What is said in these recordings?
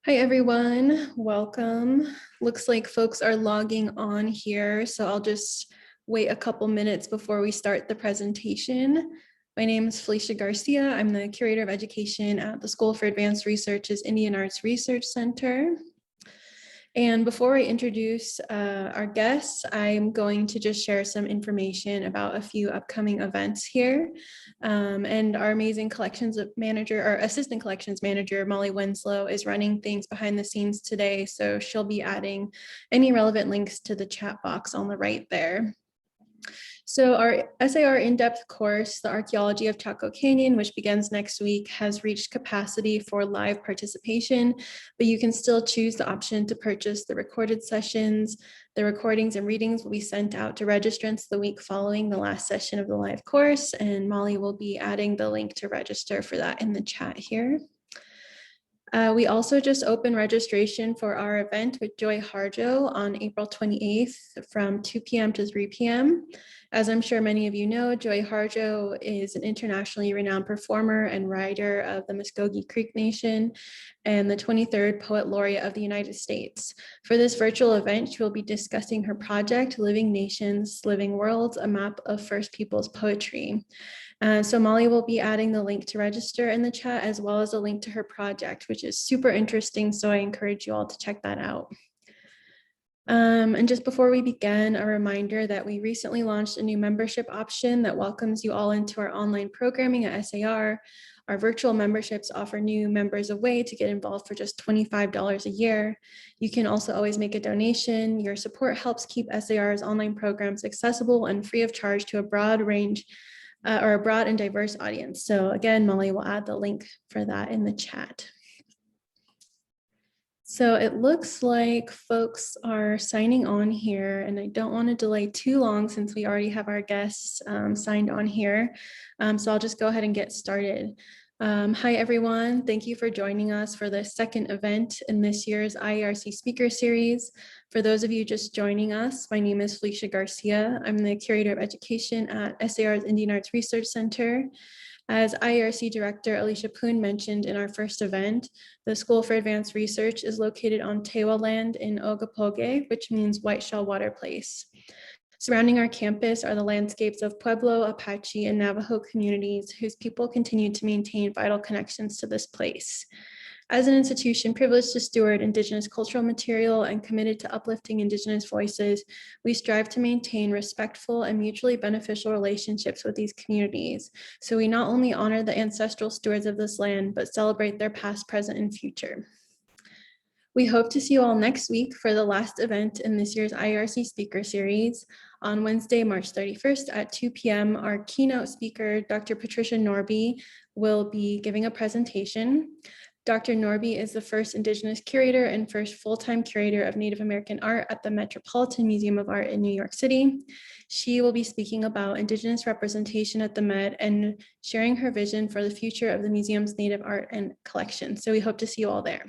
Hi everyone, welcome. Looks like folks are logging on here, so I'll just wait a couple minutes before we start the presentation. My name is Felicia Garcia. I'm the Curator of Education at the School for Advanced Research's Indian Arts Research Center. And before I introduce our guests, I'm going to just share some information about a few upcoming events here. And our amazing collections manager, or assistant collections manager, Molly Winslow, is running things behind the scenes today. So she'll be adding any relevant links to the chat box on the right there. So our SAR in-depth course, The Archaeology of Chaco Canyon, which begins next week, has reached capacity for live participation, but you can still choose the option to purchase the recorded sessions. The recordings and readings will be sent out to registrants the week following the last session of the live course, and Molly will be adding the link to register for that in the chat here. We also just opened registration for our event with Joy Harjo on April 28th from 2 p.m. to 3 p.m. As I'm sure many of you know, Joy Harjo is an internationally renowned performer and writer of the Muskogee Creek Nation and the 23rd Poet Laureate of the United States. For this virtual event, she will be discussing her project, Living Nations, Living Worlds, a map of First Peoples poetry. So Molly will be adding the link to register in the chat, as well as a link to her project, which is super interesting. So I encourage you all to check that out. And just before we begin, a reminder that we recently launched a new membership option that welcomes you all into our online programming at SAR. Our virtual memberships offer new members a way to get involved for just $25 a year. You can also always make a donation. Your support helps keep SAR's online programs accessible and free of charge to a broad range or a broad and diverse audience. So again, Molly will add the link for that in the chat. So it looks like folks are signing on here, and I don't want to delay too long since we already have our guests signed on here. So I'll just go ahead and get started. Hi, everyone. Thank you for joining us for the second event in this year's IERC Speaker Series. For those of you just joining us, my name is Felicia Garcia. I'm the Curator of Education at SAR's Indian Arts Research Center. As IERC Director Alicia Poon mentioned in our first event, the School for Advanced Research is located on Tewa land in Ogopoge, which means White Shell Water Place. Surrounding our campus are the landscapes of Pueblo, Apache, and Navajo communities whose people continue to maintain vital connections to this place. As an institution privileged to steward Indigenous cultural material and committed to uplifting Indigenous voices, we strive to maintain respectful and mutually beneficial relationships with these communities. So we not only honor the ancestral stewards of this land, but celebrate their past, present, and future. We hope to see you all next week for the last event in this year's IERC Speaker Series. On Wednesday, March 31st at 2 p.m., our keynote speaker, Dr. Patricia Norby, will be giving a presentation. Dr. Norby is the first Indigenous curator and first full-time curator of Native American art at the Metropolitan Museum of Art in New York City. She will be speaking about Indigenous representation at the Met and sharing her vision for the future of the museum's Native art and collection. So we hope to see you all there.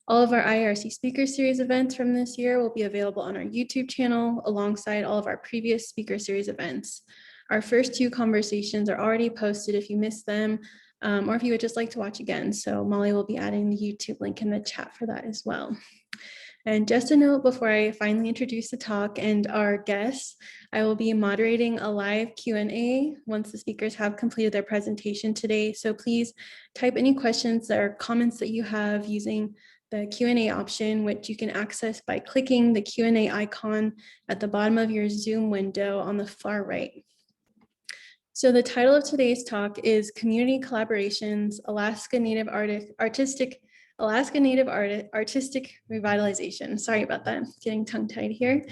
All of our IERC Speaker Series events from this year will be available on our YouTube channel alongside all of our previous Speaker Series events. Our first two conversations are already posted if you missed them, or if you would just like to watch again. So Molly will be adding the YouTube link in the chat for that as well. And just a note before I finally introduce the talk and our guests, I will be moderating a live Q&A once the speakers have completed their presentation today. So please type any questions or comments that you have using the Q&A option, which you can access by clicking the Q&A icon at the bottom of your Zoom window on the far right. So the title of today's talk is Community Collaborations, Alaska Native Artistic Revitalization. Sorry about that, getting tongue-tied here.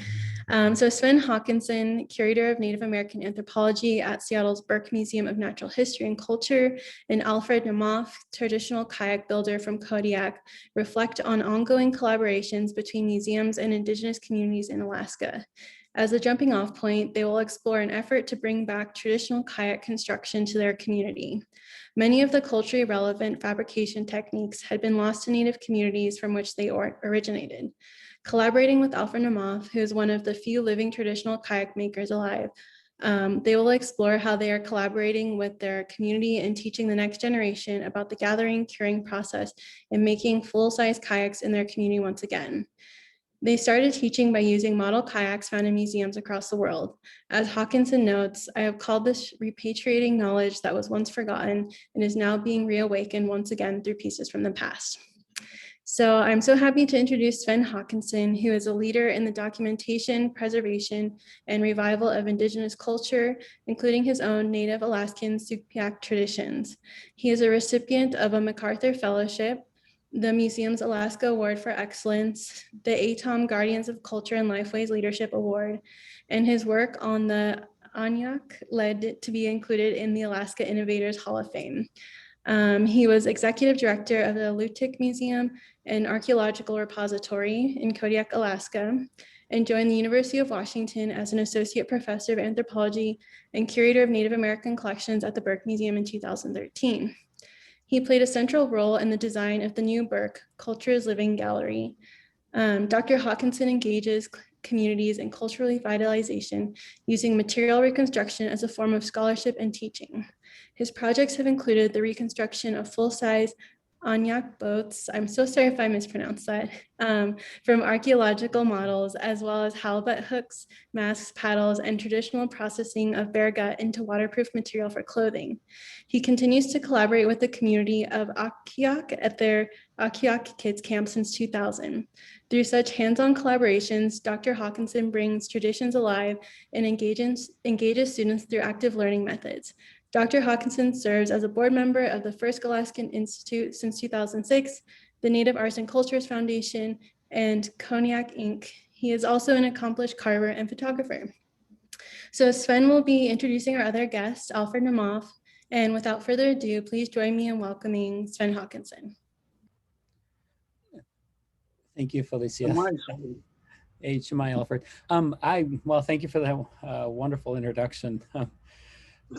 So Sven Haakanson, Curator of Native American Anthropology at Seattle's Burke Museum of Natural History and Culture, and Alfred Naumoff, traditional kayak builder from Kodiak, reflect on ongoing collaborations between museums and Indigenous communities in Alaska. As a jumping off point, they will explore an effort to bring back traditional kayak construction to their community. Many of the culturally relevant fabrication techniques had been lost to Native communities from which they originated. Collaborating with Alfred Naumoff, who is one of the few living traditional kayak makers alive, They will explore how they are collaborating with their community and teaching the next generation about the gathering, curing process, and making full-size kayaks in their community once again. They started teaching by using model kayaks found in museums across the world. As Hawkinson notes, I have called this repatriating knowledge that was once forgotten and is now being reawakened once again through pieces from the past. So I'm so happy to introduce Sven Haakanson, who is a leader in the documentation, preservation, and revival of Indigenous culture, including his own Native Alaskan Sugpiaq traditions. He is a recipient of a MacArthur Fellowship, the museum's Alaska Award for Excellence, the ATOM Guardians of Culture and Lifeways Leadership Award, and his work on the Aniak led to be included in the Alaska Innovators Hall of Fame. He was executive director of the Lutic Museum and Archaeological Repository in Kodiak, Alaska, and joined the University of Washington as an associate professor of anthropology and curator of Native American collections at the Burke Museum in 2013. He played a central role in the design of the new Burke Culture is Living Gallery. Dr. Hawkinson engages communities in cultural revitalization using material reconstruction as a form of scholarship and teaching. His projects have included the reconstruction of full-size Aniak boats, I'm so sorry if I mispronounced that, from archaeological models, as well as halibut hooks, masks, paddles, and traditional processing of bear gut into waterproof material for clothing. He continues to collaborate with the community of Kayak at their Kayak Kids Camp since 2000. Through such hands-on collaborations, Dr. Hawkinson brings traditions alive and engages students through active learning methods. Dr. Hawkinson serves as a board member of the First Alaskan Institute since 2006, the Native Arts and Cultures Foundation, and Kodiak Inc. He is also an accomplished carver and photographer. So Sven will be introducing our other guest, Alfred Naumoff. And without further ado, please join me in welcoming Sven Haakanson. Thank you, Felicia. HMI, Alfred. Well, thank you for that wonderful introduction.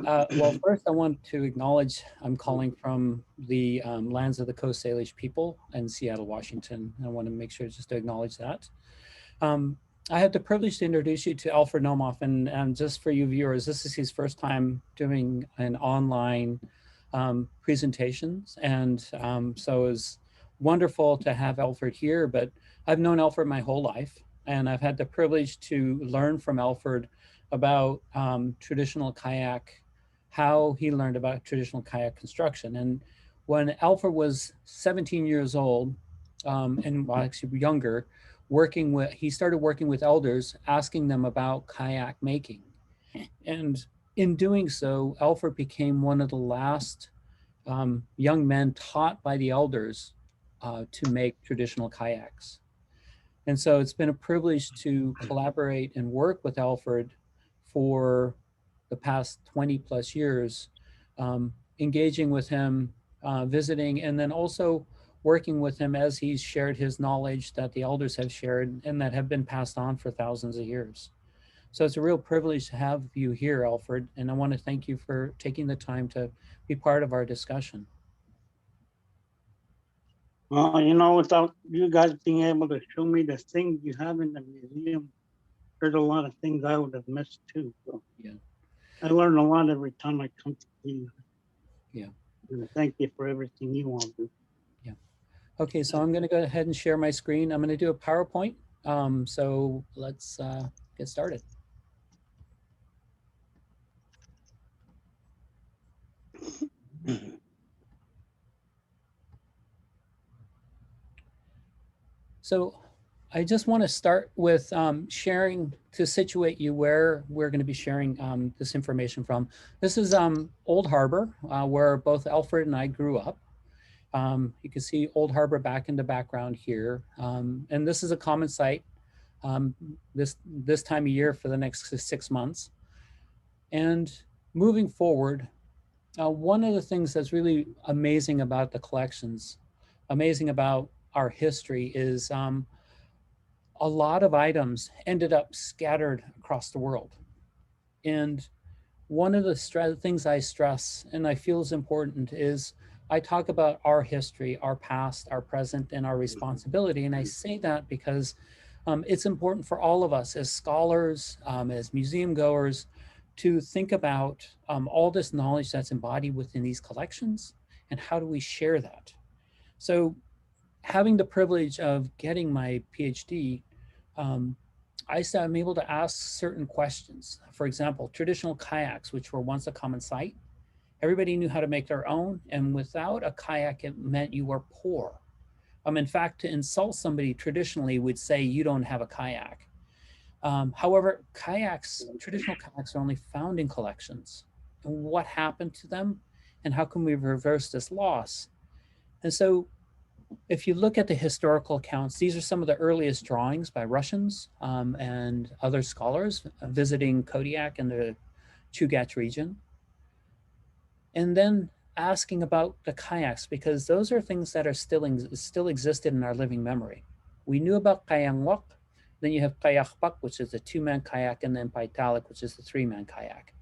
Well, first I want to acknowledge I'm calling from the lands of the Coast Salish people in Seattle, Washington. I want to make sure just to acknowledge that. I have the privilege to introduce you to Alfred Naumoff, and just for you viewers, this is his first time doing an online presentations, and so it's wonderful to have Alfred here. But I've known Alfred my whole life, and I've had the privilege to learn from Alfred about traditional kayak, how he learned about traditional kayak construction. And when Alfred was 17 years old, and well, actually younger, he started working with elders, asking them about kayak making. And in doing so, Alfred became one of the last young men taught by the elders to make traditional kayaks. And so it's been a privilege to collaborate and work with Alfred for the past 20 plus years, engaging with him, visiting, and then also working with him as he's shared his knowledge that the elders have shared and that have been passed on for thousands of years. So it's a real privilege to have you here, Alfred, and I want to thank you for taking the time to be part of our discussion. Well, you know, without you guys being able to show me the things you have in the museum, there's a lot of things I would have missed too. So yeah, I learn a lot every time I come to you. Yeah. And thank you for everything you all do. Yeah. Okay, so I'm going to go ahead and share my screen. I'm going to do a PowerPoint. So let's get started. So I just want to start with sharing to situate you where we're going to be sharing this information from. This is Old Harbor, where both Alfred and I grew up. You can see Old Harbor back in the background here. And this is a common site this time of year for the next 6 months. And moving forward, one of the things that's really amazing about the collections, amazing about our history is a lot of items ended up scattered across the world. And one of the things I stress and I feel is important is I talk about our history, our past, our present, and our responsibility. And I say that because it's important for all of us as scholars, as museum goers, to think about all this knowledge that's embodied within these collections and how do we share that. So having the privilege of getting my PhD, I'm able to ask certain questions. For example, traditional kayaks, which were once a common sight, everybody knew how to make their own, and without a kayak, it meant you were poor. In fact, to insult somebody traditionally would say you don't have a kayak. However, traditional kayaks are only found in collections. And what happened to them? And how can we reverse this loss? And so if you look at the historical accounts, these are some of the earliest drawings by Russians and other scholars visiting Kodiak and the Sugpiaq region. And then asking about the kayaks, because those are things that are still existed in our living memory. We knew about Kayak, then you have Kayak, which is the 2-man kayak, and then Paitalik, which is the 3-man kayak.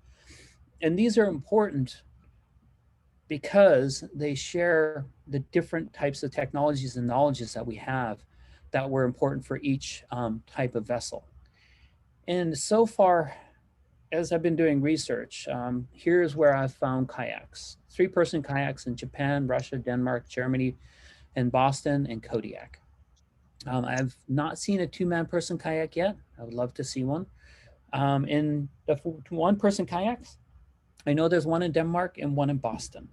And these are important because they share the different types of technologies and knowledges that we have that were important for each type of vessel. And so far, as I've been doing research, here's where I've found kayaks. 3-person kayaks in Japan, Russia, Denmark, Germany, and Boston, and Kodiak. I've not seen a 2-man person kayak yet. I would love to see one. In the 1-person kayaks, I know there's one in Denmark and one in Boston.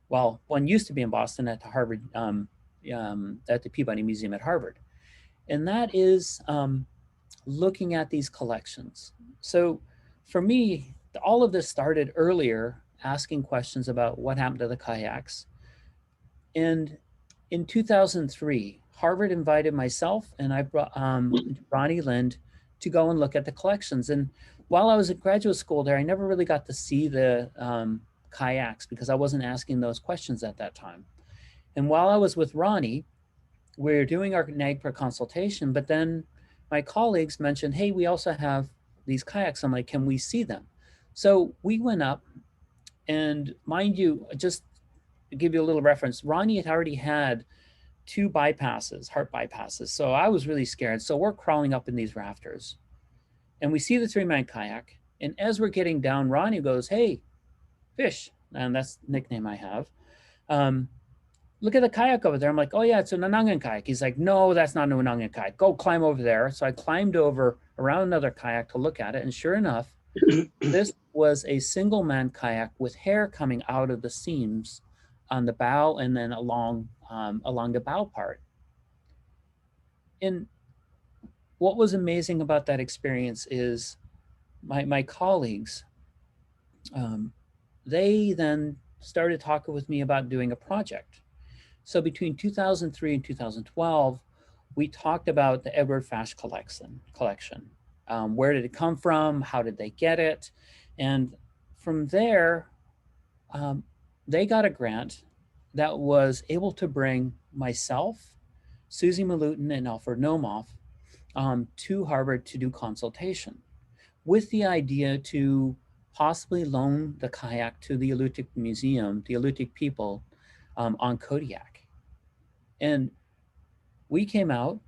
Well, one used to be in Boston at the Harvard, at the Peabody Museum at Harvard. And that is looking at these collections. So for me, all of this started earlier, asking questions about what happened to the kayaks. And in 2003, Harvard invited myself and I brought Ronnie Lind to go and look at the collections. And while I was at graduate school there, I never really got to see the kayaks because I wasn't asking those questions at that time. And while I was with Ronnie, we were doing our NAGPRA consultation, but then my colleagues mentioned, hey, we also have these kayaks. I'm like, can we see them? So we went up, and mind you, just to give you a little reference, Ronnie had already had 2 bypasses, heart bypasses. So I was really scared. So we're crawling up in these rafters and we see the 3-man kayak. And as we're getting down, Ronnie goes, hey, Fish, and that's the nickname I have. Look at the kayak over there. I'm like, oh yeah, it's an Onungen Kayak. He's like, no, that's not an Onungen Kayak. Go climb over there. So I climbed over around another kayak to look at it. And sure enough, this was a 1-man kayak with hair coming out of the seams on the bow and then along the bow part. And what was amazing about that experience is my colleagues, they then started talking with me about doing a project. So between 2003 and 2012, we talked about the Edward Fash collection. Where did it come from? How did they get it? And from there, they got a grant that was able to bring myself, Susie Malutin, and Alfred Naumoff to Harvard to do consultation with the idea to possibly loan the kayak to the Alutiiq Museum, the Alutiiq people on Kodiak. And we came out,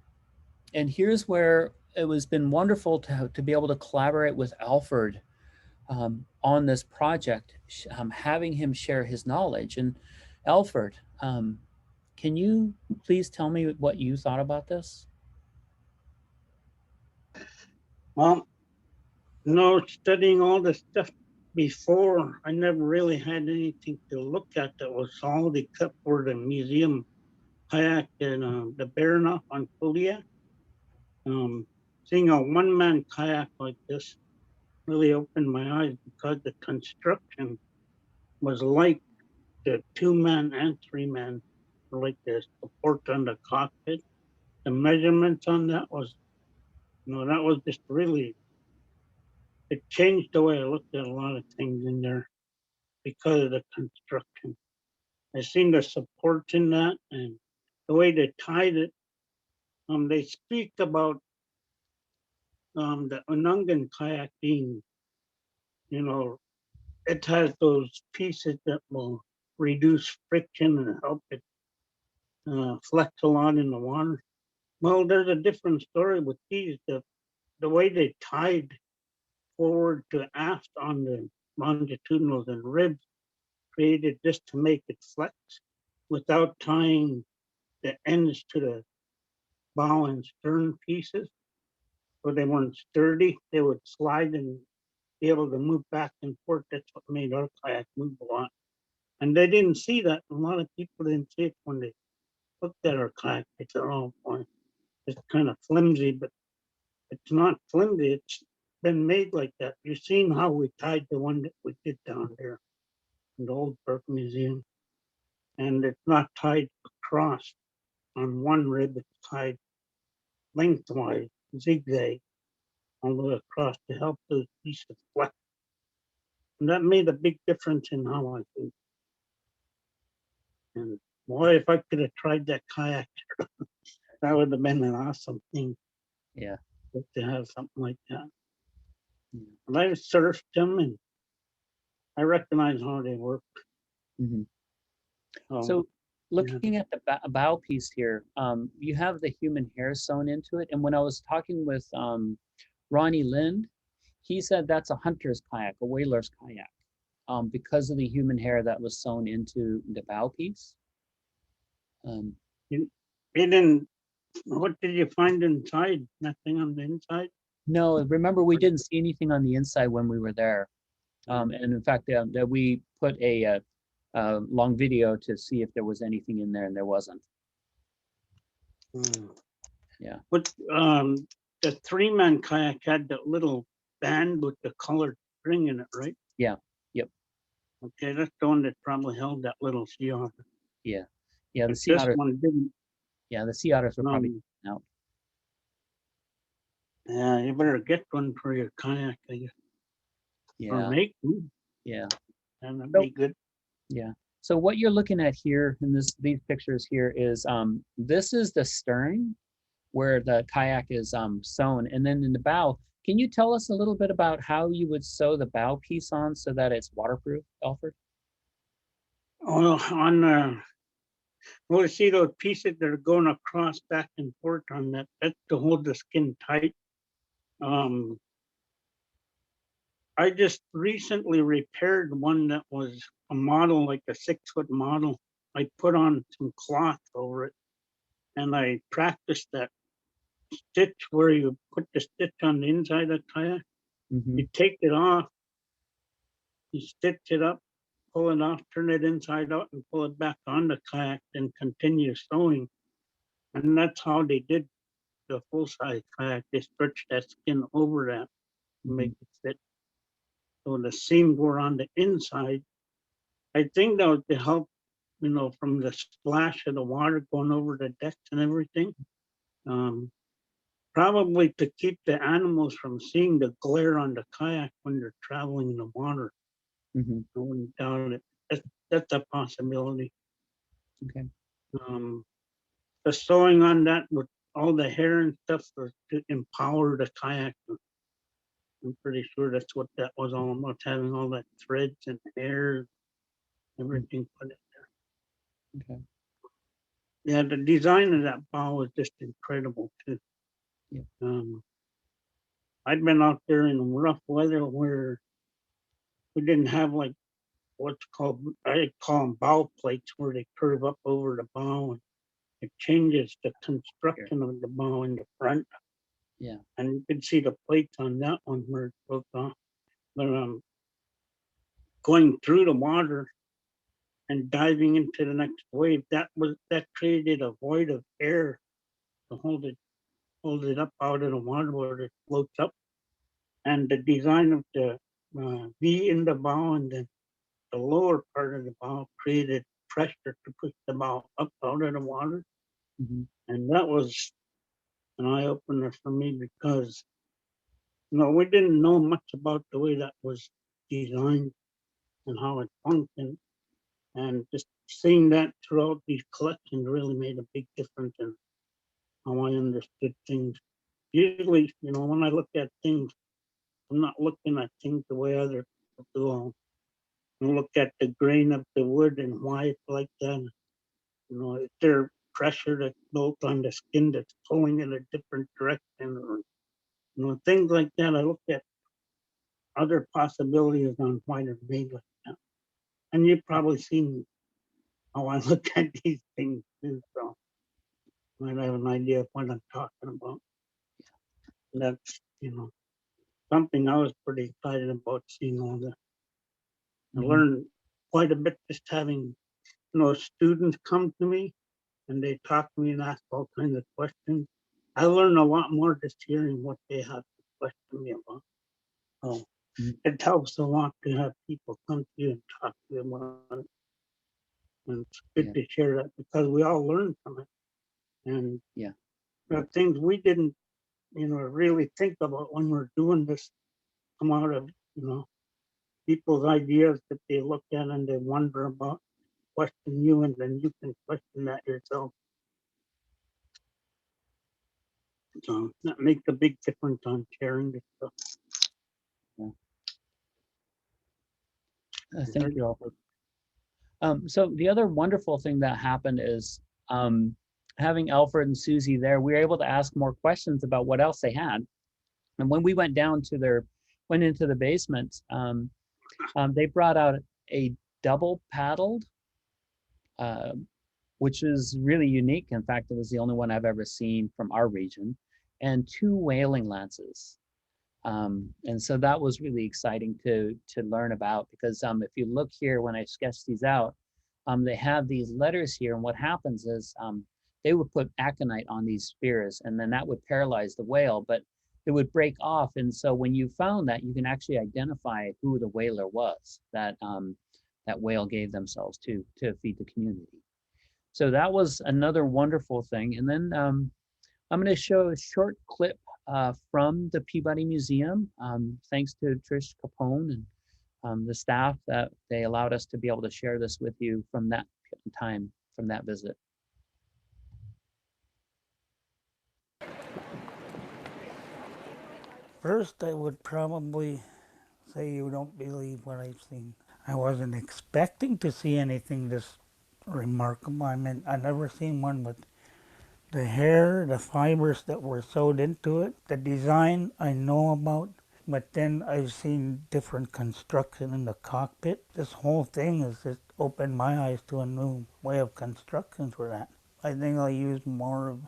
and here's where it was been wonderful to be able to collaborate with Alfred on this project, having him share his knowledge. And Alfred, can you please tell me what you thought about this? Well, no, studying all this stuff before, I never really had anything to look at that was solid except for the museum kayak and the Baranoff on Kodiak. Seeing a 1-man kayak like this really opened my eyes because the construction was like the 2-man and 3-man, like the support on the cockpit. The measurements on that was, that was just really, it changed the way I looked at a lot of things in there because of the construction. I seen the supports in that and the way they tied it. They speak about the Onungen Kayak being, it has those pieces that will reduce friction and help it flex a lot in the water. Well, there's a different story with these. The way they tied forward to aft on the longitudinals and ribs created just to make it flex without tying the ends to the bow and stern pieces. So they weren't sturdy. They would slide and be able to move back and forth. That's what made our kayak move a lot. And they didn't see that. A lot of people didn't see it when they looked at our kayak. They said, oh boy, it's kind of flimsy, but it's not flimsy. It's been made like that. You've seen how we tied the one that we did down there in the old Burke Museum. And it's not tied across on one rib, it's tied lengthwise, zigzag, all the way across to help those pieces flex. And that made a big difference in how I think. And boy, if I could have tried that kayak, that would have been an awesome thing. Yeah. To have something like that. And I surfed them and I recognize how they work. Mm-hmm. So looking at the bow piece here, you have the human hair sewn into it. And when I was talking with Ronnie Lind, he said that's a hunter's kayak, a whaler's kayak, because of the human hair that was sewn into the bow piece. You didn't, what did you find inside? Nothing on the inside? No, remember we didn't see anything on the inside when we were there. And in fact, that we put a long video to see if there was anything in there, and there wasn't. Yeah. But the 3-man kayak had that little band with the colored string in it, right? Yeah. Yep. Okay, that's the one that probably held that little sea otter. Yeah. Yeah. The sea otters. One didn't. Yeah, the sea otters were probably out. Yeah, you better get one for your kayak, I guess. Yeah. Or make one. Yeah. And that'd be good. Yeah. So what you're looking at here in these pictures here is this is the stern where the kayak is sewn, and then in the bow. Can you tell us a little bit about how you would sew the bow piece on so that it's waterproof, Alfred? Oh, on well, see those pieces that are going across back and forth on that. That's to hold the skin tight. I just recently repaired one that was a model, like a 6-foot model. I put on some cloth over it and I practiced that stitch where you put the stitch on the inside of the kayak. Mm-hmm. You take it off, you stitch it up, pull it off, turn it inside out and pull it back on the kayak and continue sewing. And that's how they did the full-size kayak. They stretched that skin over that to make it fit. So the seams were on the inside. I think that was to help, from the splash of the water going over the decks and everything. Probably to keep the animals from seeing the glare on the kayak when they're traveling in the water. Mm-hmm. I wouldn't doubt it. That's a possibility. Okay. The sewing on that with all the hair and stuff was to empower the kayak. I'm pretty sure that's what that was all about, having all that threads and hair, everything put in there. Okay. Yeah, the design of that bow was just incredible too. Yeah. I'd been out there in rough weather where we didn't have like what's called, I call them bow plates, where they curve up over the bow and it changes the construction of the bow in the front. Yeah. And you can see the plates on that one where it broke off. But going through the water and diving into the next wave, that created a void of air to hold it up out of the water where it floats up. And the design of the V in the bow and then the lower part of the bow created pressure to push the bow up out of the water. Mm-hmm. And that was an eye-opener for me because we didn't know much about the way that was designed and how it functioned. And just seeing that throughout these collections really made a big difference in how I understood things. Usually, when I look at things, I'm not looking at things the way other people do. I look at the grain of the wood and why it's like that. Is there pressure that's built on the skin that's pulling in a different direction, or things like that. I look at other possibilities on why they're made like that. And you've probably seen how I look at these things too, so you might have an idea of what I'm talking about. That's, something I was pretty excited about seeing all that. I learned quite a bit just having, students come to me and they talk to me and ask all kinds of questions. I learn a lot more just hearing what they have to question me about. So it helps a lot to have people come to you and talk to you about it. And it's good to share that because we all learn from it. And the things we didn't, really think about when we're doing this come out of, people's ideas that they look at and they wonder about, question you, and then you can question that yourself. So that makes a big difference on sharing this stuff. Thank you, Alfred. So the other wonderful thing that happened is having Alfred and Susie there, we were able to ask more questions about what else they had. And when we went into the basement, they brought out a double paddled, which is really unique. In fact, it was the only one I've ever seen from our region, and 2 whaling lances. And so that was really exciting to learn about, because if you look here, when I sketched these out, they have these letters here, and what happens is they would put aconite on these spears, and then that would paralyze the whale, but it would break off. And so when you found that, you can actually identify who the whaler was that that whale gave themselves to feed the community. So that was another wonderful thing. And then I'm going to show a short clip from the Peabody Museum, thanks to Trish Capone and the staff that they allowed us to be able to share this with you from that time, from that visit. First, I would probably say you don't believe what I've seen. I wasn't expecting to see anything this remarkable. I mean, I never seen one with the hair, the fibers that were sewed into it. The design I know about, but then I've seen different construction in the cockpit. This whole thing has just opened my eyes to a new way of construction for that. I think I'll use more of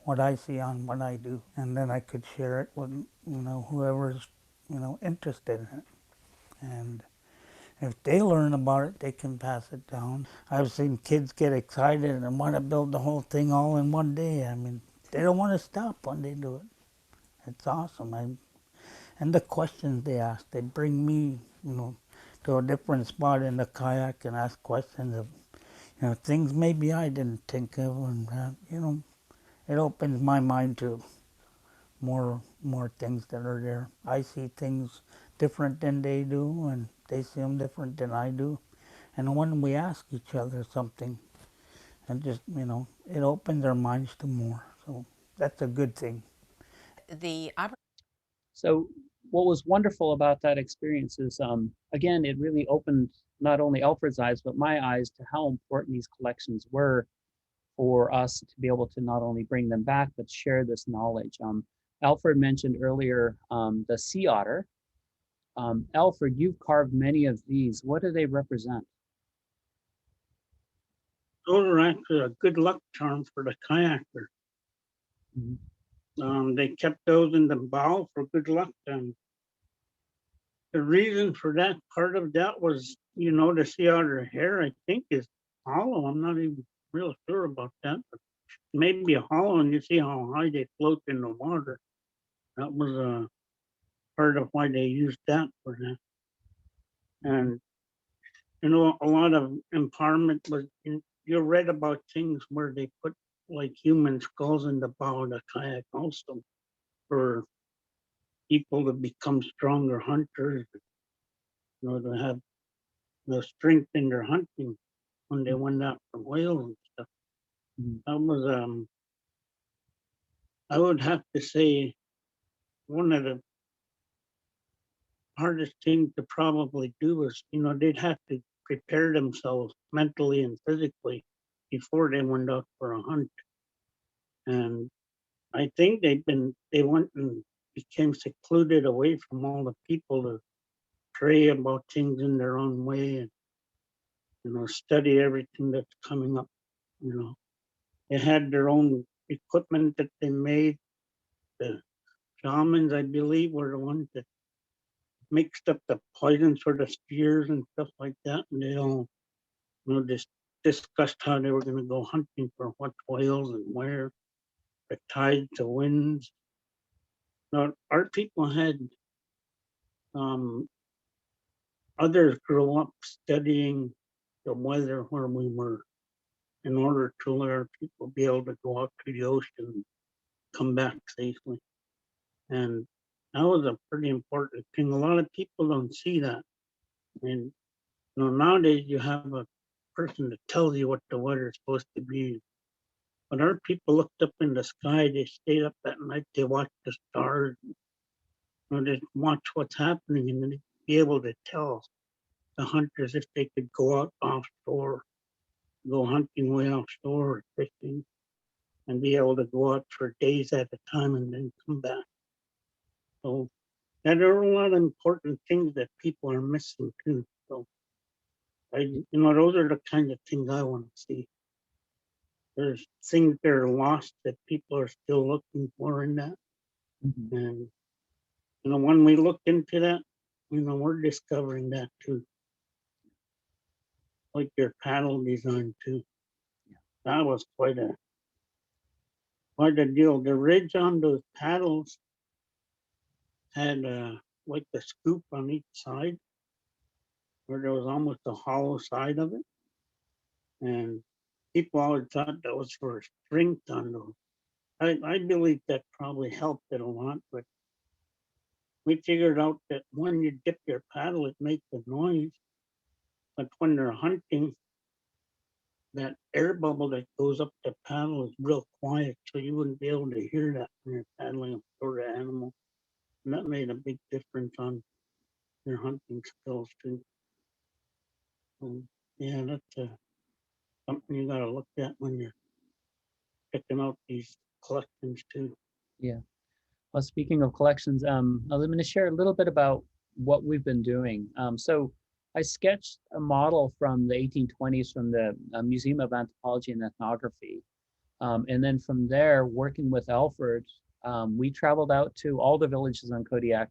what I see on what I do, and then I could share it with whoever's interested in it. And if they learn about it, they can pass it down. I've seen kids get excited and want to build the whole thing all in one day. I mean, they don't want to stop when they do it. It's awesome. And the questions they ask, they bring me, to a different spot in the kayak and ask questions of, things maybe I didn't think of, and it opens my mind to more things that are there. I see things different than they do, and they see them different than I do. And when we ask each other something, and just, it opens our minds to more. So that's a good thing. So what was wonderful about that experience is, again, it really opened not only Alfred's eyes, but my eyes to how important these collections were for us to be able to not only bring them back, but share this knowledge. Alfred mentioned earlier the sea otter. Alfred, you've carved many of these. What do they represent? Those are actually a good luck charm for the kayaker. They kept those in the bow for good luck. And the reason for that, part of that was, the sea otter hair, I think, is hollow. I'm not even real sure about that, but maybe hollow, and you see how high they float in the water. That was part of why they used that for that. And a lot of empowerment was, you read about things where they put like human skulls in the bow of the kayak also for people to become stronger hunters, to have the strength in their hunting when they went out for whales and stuff. That was, I would have to say, one of the hardest things to probably do is, they'd have to prepare themselves mentally and physically before they went out for a hunt. And I think they went and became secluded away from all the people to pray about things in their own way, and study everything that's coming up. They had their own equipment that they made. The shamans, I believe, were the ones that mixed up the poisons for the spears and stuff like that, and they all just discussed how they were going to go hunting for what whales and where, the tides, the winds. Now, our people had others grow up studying the weather where we were in order to let our people be able to go out to the ocean and come back safely. And that was a pretty important thing. A lot of people don't see that. And nowadays you have a person that tells you what the weather is supposed to be. But our people looked up in the sky, they stayed up at night, they watched the stars, they watch what's happening, and then they'd be able to tell the hunters if they could go out offshore, go hunting way offshore, or fishing, and be able to go out for days at a time and then come back. So there are a lot of important things that people are missing too. So those are the kind of things I want to see. There's things that are lost that people are still looking for in that. Mm-hmm. And when we look into that, we're discovering that too. Like your paddle design too. Yeah. That was quite a deal. The ridge on those paddles had like the scoop on each side, where there was almost a hollow side of it. And people always thought that was for strength on those. I believe that probably helped it a lot, but we figured out that when you dip your paddle, it makes a noise. But when they're hunting, that air bubble that goes up the paddle is real quiet, so you wouldn't be able to hear that when you're paddling for the animal. And that made a big difference on your hunting skills too. Yeah, that's something you gotta look at when you're checking out these collections too. Yeah. Well, speaking of collections, I'm going to share a little bit about what we've been doing. So I sketched a model from the 1820s from the Museum of Anthropology and Ethnography. And then from there, working with Alfred, we traveled out to all the villages on Kodiak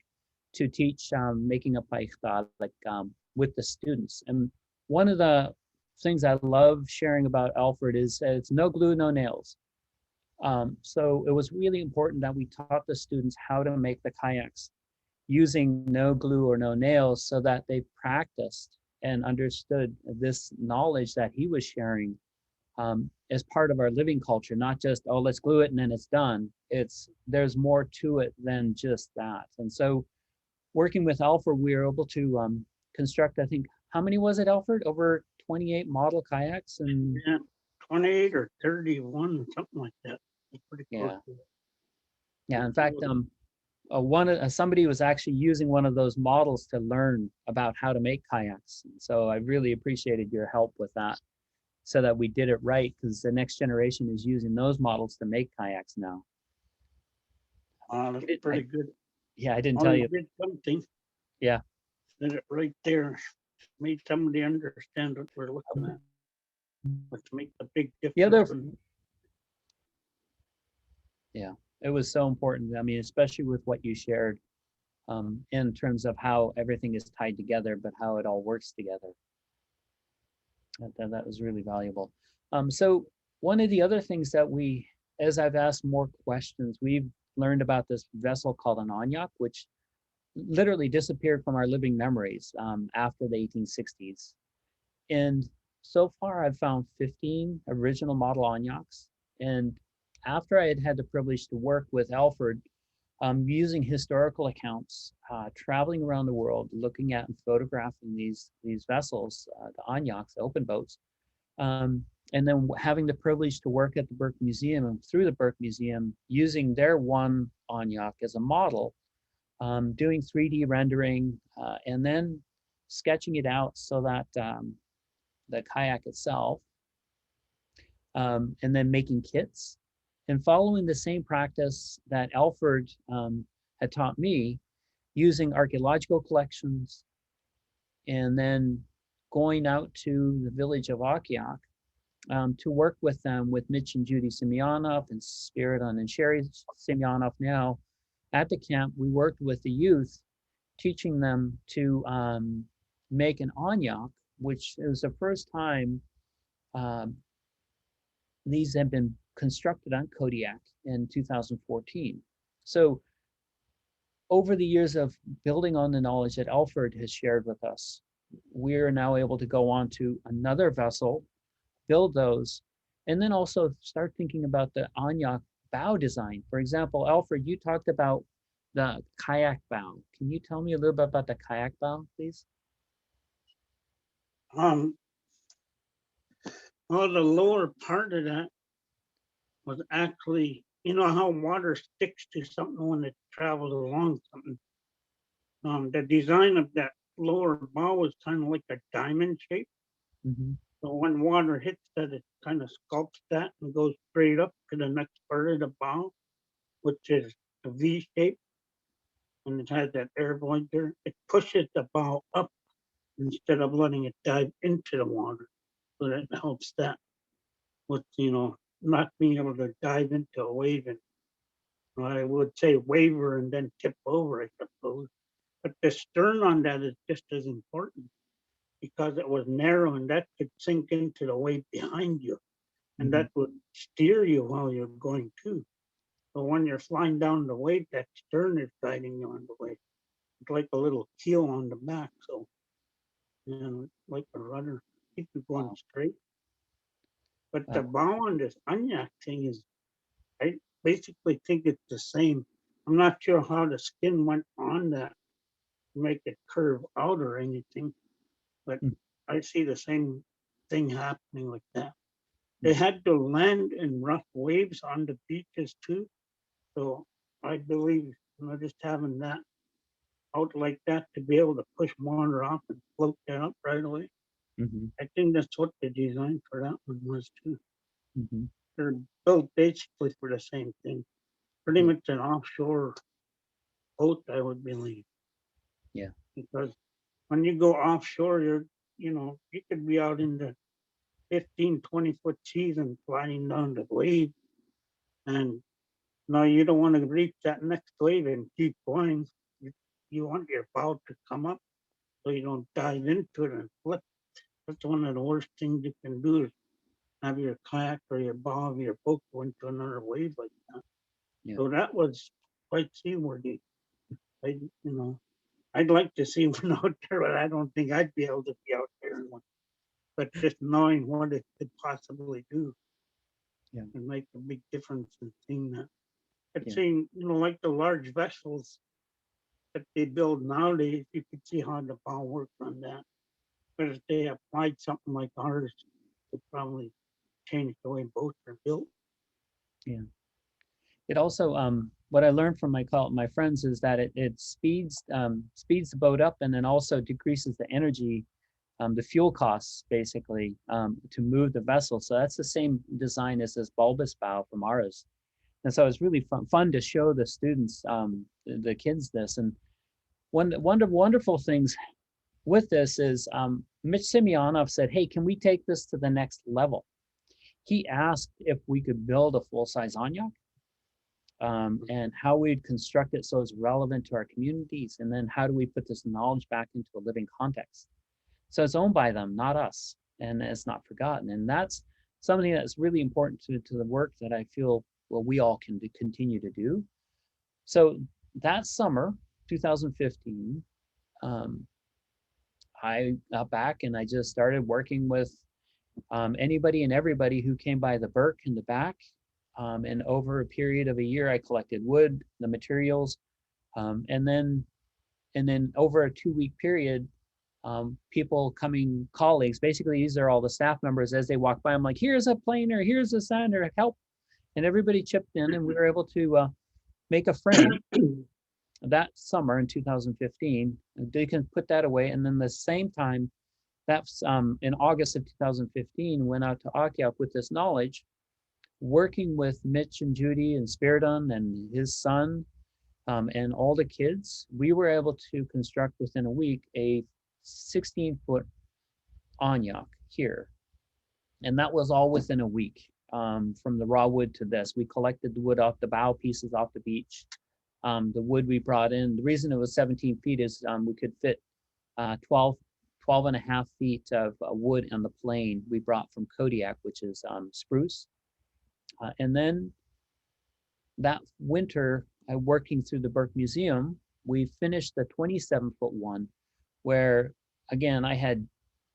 to teach making a paikta, with the students. And one of the things I love sharing about Alfred is it's no glue, no nails. So it was really important that we taught the students how to make the kayaks using no glue or no nails, so that they practiced and understood this knowledge that he was sharing as part of our living culture, not just, oh, let's glue it and then it's done. There's more to it than just that. And so working with Alfred, we were able to construct, I think, how many was it, Alfred? Over 28 model kayaks? And yeah, 28 or 31, something like that. Pretty close. Yeah. In fact, somebody was actually using one of those models to learn about how to make kayaks. And so I really appreciated your help with that, so that we did it right, because the next generation is using those models to make kayaks now. That's pretty good. Yeah, I didn't tell you. Did something. Yeah. Did it right there. Made somebody understand what we're looking at. Which makes a big difference. Yeah, it was so important. I mean, especially with what you shared in terms of how everything is tied together, but how it all works together. That was really valuable. So one of the other things that as I've asked more questions, we've learned about this vessel called an Onyak, which literally disappeared from our living memories after the 1860s. And so far I've found 15 original model Onyaks. And after I had had the privilege to work with Alfred, using historical accounts, traveling around the world, looking at and photographing these vessels, the Onyaks, the open boats, and then having the privilege to work at the Burke Museum, and through the Burke Museum, using their one Onyak as a model, doing 3D rendering, and then sketching it out so that the kayak itself, and then making kits, and following the same practice that Alfred had taught me, using archaeological collections, and then going out to the village of Kayak to work with them, with Mitch and Judy Semyonov and Spiridon and Sherry Semyonov now at the camp. We worked with the youth, teaching them to make an Onyak, which is the first time these have been constructed on Kodiak in 2014. So over the years of building on the knowledge that Alfred has shared with us, we're now able to go on to another vessel, build those, and then also start thinking about the Onyak bow design. For example, Alfred, you talked about the kayak bow. Can you tell me a little bit about the kayak bow, please? Well, the lower part of that was actually, you know how water sticks to something when it travels along something. The design of that lower bow was kind of like a diamond shape. Mm-hmm. So when water hits that, it kind of sculpts that and goes straight up to the next part of the bow, which is a V shape. And it has that air void there. It pushes the bow up instead of letting it dive into the water. So that helps that with, not being able to dive into a wave. And I would say waver and then tip over, I suppose. But the stern on that is just as important because it was narrow and that could sink into the wave behind you. And that would steer you while you're going too. So when you're flying down the wave, that stern is guiding you on the wave. It's like a little keel on the back. So, like a rudder, keep you going straight. But the bow on this Onyak thing is, I basically think it's the same. I'm not sure how the skin went on that to make it curve out or anything, but I see the same thing happening like that. They had to land in rough waves on the beaches too. So I believe, just having that out like that to be able to push water off and float that up right away. Mm-hmm. I think that's what the design for that one was too. Mm-hmm. They're built basically for the same thing. Pretty much an offshore boat, I would believe. Yeah. Because when you go offshore, you could be out in the 15, 20-foot seas and flying down the wave. And now you don't want to reach that next wave and keep going. You want your bow to come up so you don't dive into it and flip. That's one of the worst things you can do is have your kayak or your bow of your boat go into another wave like that. Yeah. So that was quite seaworthy. I'd like to see one out there, but I don't think I'd be able to be out there in one. But just knowing what it could possibly do can make a big difference in seeing that. I've seen, like the large vessels that they build nowadays, you could see how the bow worked on that. But if they applied something like ours, it would probably change the way boats are built. Yeah. It also, what I learned from my friends is that it speeds the boat up and then also decreases the energy, the fuel costs basically to move the vessel. So that's the same design as this bulbous bow from ours. And so it's really fun to show the students, the kids this. And one of the wonderful things with this is Mitch Semyonov said, hey, can we take this to the next level? He asked if we could build a full-size Onyak. And how we'd construct it so it's relevant to our communities, and then how do we put this knowledge back into a living context? So it's owned by them, not us, and it's not forgotten. And that's something that's really important to the work that I feel we all can continue to do. So that summer, 2015, I got back and I just started working with anybody and everybody who came by the Burke in the back. And over a period of a year, I collected wood, the materials, and then over a 2-week period, colleagues, basically these are all the staff members, as they walk by, I'm like, here's a planer, here's a sander, help. And everybody chipped in and we were able to make a frame that summer in 2015. They can put that away. And then the same time, that's in August of 2015, went out to Kayak with this knowledge, working with Mitch and Judy and Spiridon and his son and all the kids. We were able to construct within a week a 16-foot onyak here. And that was all within a week, from the raw wood to this. We collected the wood off the bough pieces off the beach. The wood we brought in, the reason it was 17 feet is we could fit 12 and a half feet of wood on the plane we brought from Kodiak, which is spruce. And then that winter, working through the Burke Museum, we finished the 27-foot one, where again, I had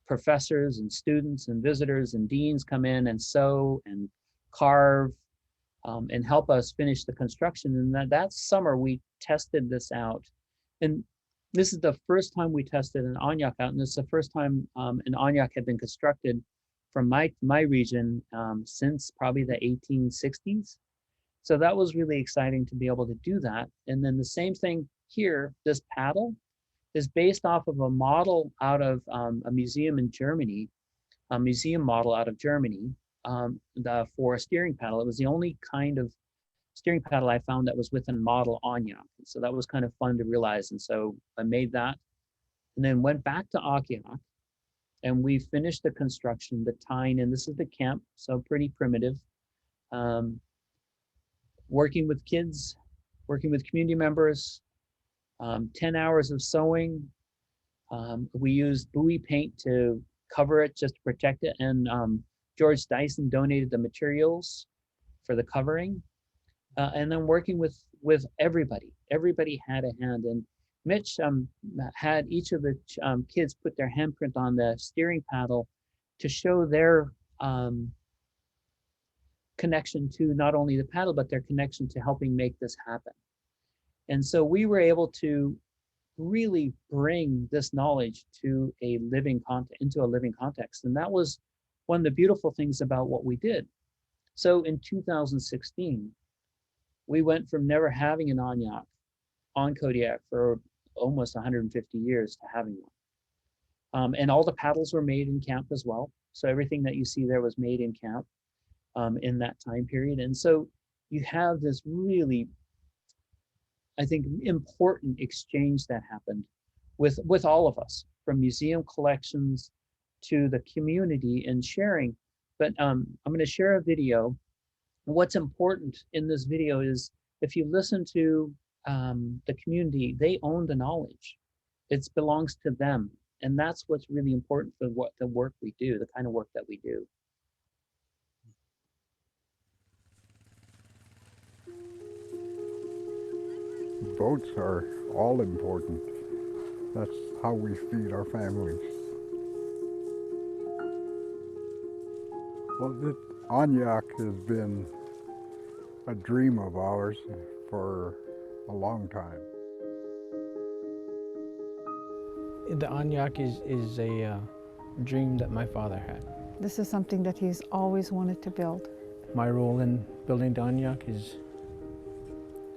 professors and students and visitors and deans come in and sew and carve and help us finish the construction. And that summer we tested this out. And this is the first time we tested an onyak out, and it's the first time an onyak had been constructed from my region since probably the 1860s. So that was really exciting to be able to do that. And then the same thing here, this paddle is based off of a model out of a museum in Germany, a museum model out of Germany for a steering paddle. It was the only kind of steering paddle I found that was with a model onyak. So that was kind of fun to realize. And so I made that and then went back to Akiak, and we finished the construction, the tying, and this is the camp, so pretty primitive. Working with kids, working with community members, 10 hours of sewing. We used buoy paint to cover it just to protect it. And George Dyson donated the materials for the covering. And then working with everybody. Everybody had a hand. And Mitch had each of the kids put their handprint on the steering paddle to show their connection to not only the paddle, but their connection to helping make this happen. And so we were able to really bring this knowledge to a living into a living context. And that was one of the beautiful things about what we did. So in 2016, we went from never having an onyak on Kodiak for almost 150 years to having one. And all the paddles were made in camp as well. So everything that you see there was made in camp in that time period. And so you have this really, I think, important exchange that happened with all of us, from museum collections to the community and sharing. But I'm going to share a video. What's important in this video is if you listen to the community, they own the knowledge. It belongs to them. And that's what's really important for what the work we do, the kind of work that we do. Boats are all important. That's how we feed our families. Well, the onyak has been a dream of ours for a long time. The onyak is a dream that my father had. This is something that he's always wanted to build. My role in building the onyak is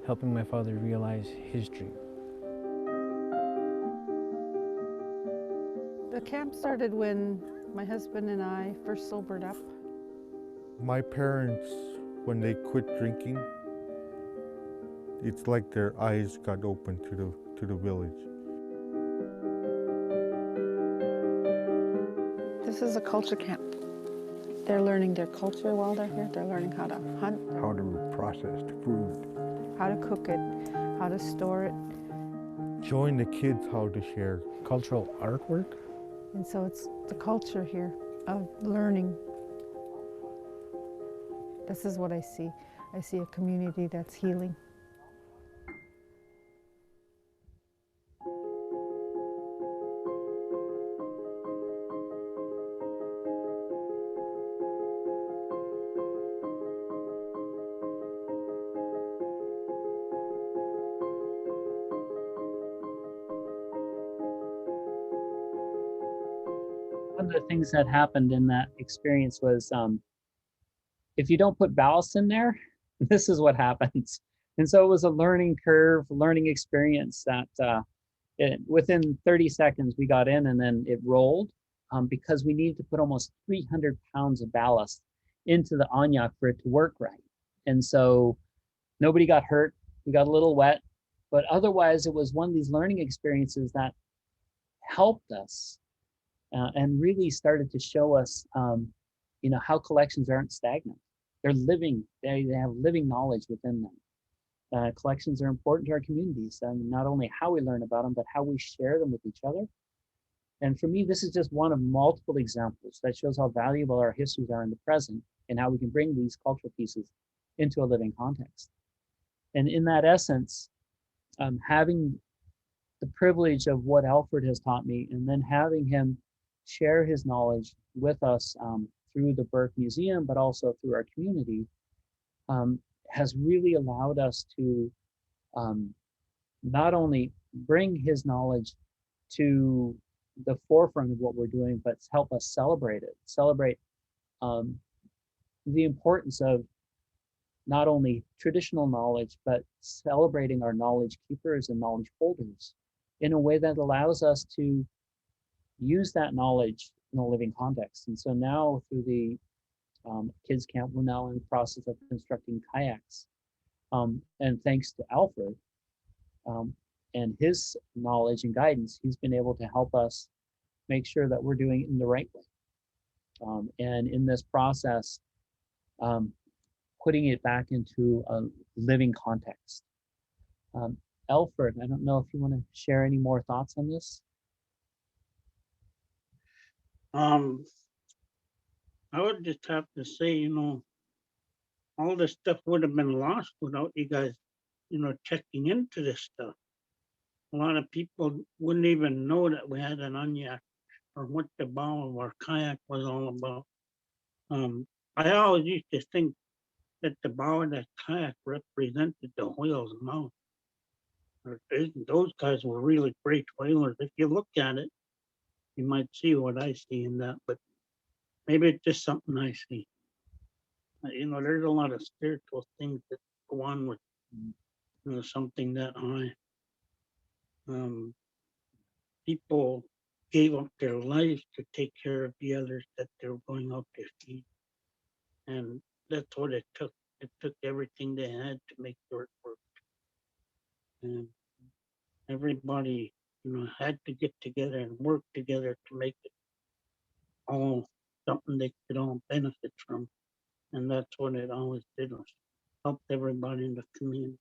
helping my father realize his dream. The camp started when my husband and I first sobered up. My parents, when they quit drinking, it's like their eyes got open to the village. This is a culture camp. They're learning their culture while they're here. They're learning how to hunt, How to process food. how to cook it, how to store it. Showing the kids how to share. Cultural artwork. And so it's the culture here of learning. This is what I see. I see a community that's healing. One of the things that happened in that experience was if you don't put ballast in there, this is what happens. And so it was a learning curve, learning experience that within 30 seconds we got in, and then it rolled because we needed to put almost 300 pounds of ballast into the onyak for it to work right. And so nobody got hurt. We got a little wet, but otherwise it was one of these learning experiences that helped us and really started to show us, how collections aren't stagnant. They're living, they have living knowledge within them. Collections are important to our communities, and not only how we learn about them, but how we share them with each other. And for me, this is just one of multiple examples that shows how valuable our histories are in the present and how we can bring these cultural pieces into a living context. And in that essence, having the privilege of what Alfred has taught me, and then having him share his knowledge with us through the Burke Museum, but also through our community, has really allowed us to not only bring his knowledge to the forefront of what we're doing, but help us celebrate it, celebrate the importance of not only traditional knowledge, but celebrating our knowledge keepers and knowledge holders in a way that allows us to use that knowledge in a living context. And so now through the kids camp, we're now in the process of constructing kayaks. And thanks to Alfred and his knowledge and guidance, he's been able to help us make sure that we're doing it in the right way. And in this process, putting it back into a living context. Alfred, I don't know if you want to share any more thoughts on this. I would just have to say, all this stuff would have been lost without you guys, checking into this stuff. A lot of people wouldn't even know that we had an Unyak or what the bow of our kayak was all about. I always used to think that the bow of that kayak represented the whale's mouth. Those guys were really great whalers. If you look at it, you might see what I see in that, but maybe it's just something I see. There's a lot of spiritual things that go on with something that high. People gave up their lives to take care of the others that they were going out to feed. And that's what it took. It took everything they had to make sure it worked. And everybody, had to get together and work together to make it all something they could all benefit from. And that's what it always did, was help everybody in the community.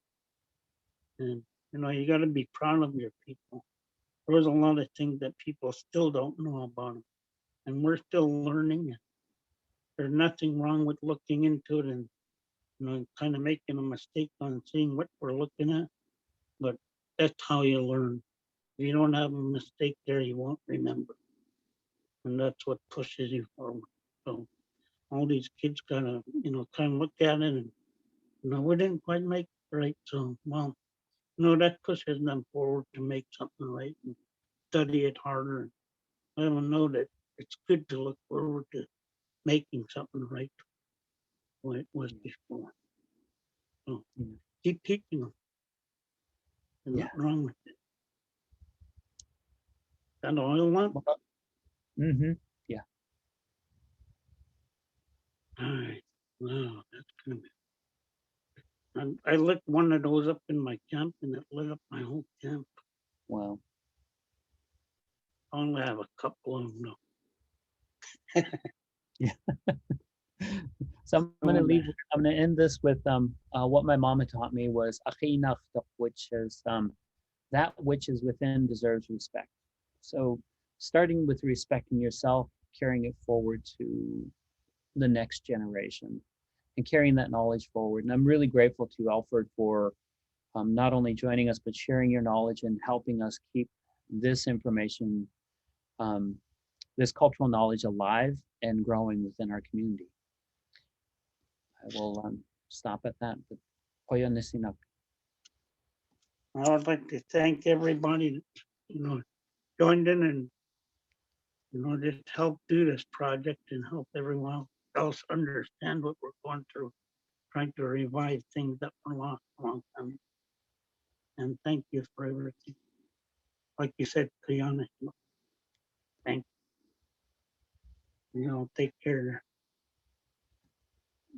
And, you got to be proud of your people. There was a lot of things that people still don't know about them. And we're still learning. There's nothing wrong with looking into it and, kind of making a mistake on seeing what we're looking at. But that's how you learn. If you don't have a mistake there, you won't remember. And that's what pushes you forward. So all these kids gotta, kind of look at it and, we didn't quite make it right. So, well, that pushes them forward to make something right and study it harder. Let them know that it's good to look forward to making something right the way it was before. So keep teaching them. There's nothing wrong with it. That oil lamp? Mm-hmm. Yeah. All right. Wow, that's gonna be. I lit one of those up in my camp, and it lit up my whole camp. Wow. I only have a couple of them though. Yeah. So I'm gonna end this with what my mom had taught me was which is that which is within deserves respect. So starting with respecting yourself, carrying it forward to the next generation and carrying that knowledge forward. And I'm really grateful to Alfred for not only joining us, but sharing your knowledge and helping us keep this information, this cultural knowledge alive and growing within our community. I will stop at that. I would like to thank everybody that, joined in and, just helped do this project and help everyone else understand what we're going through, trying to revive things that were lost a long time. And thank you for everything. Like you said, Kiana, thank you. Take care.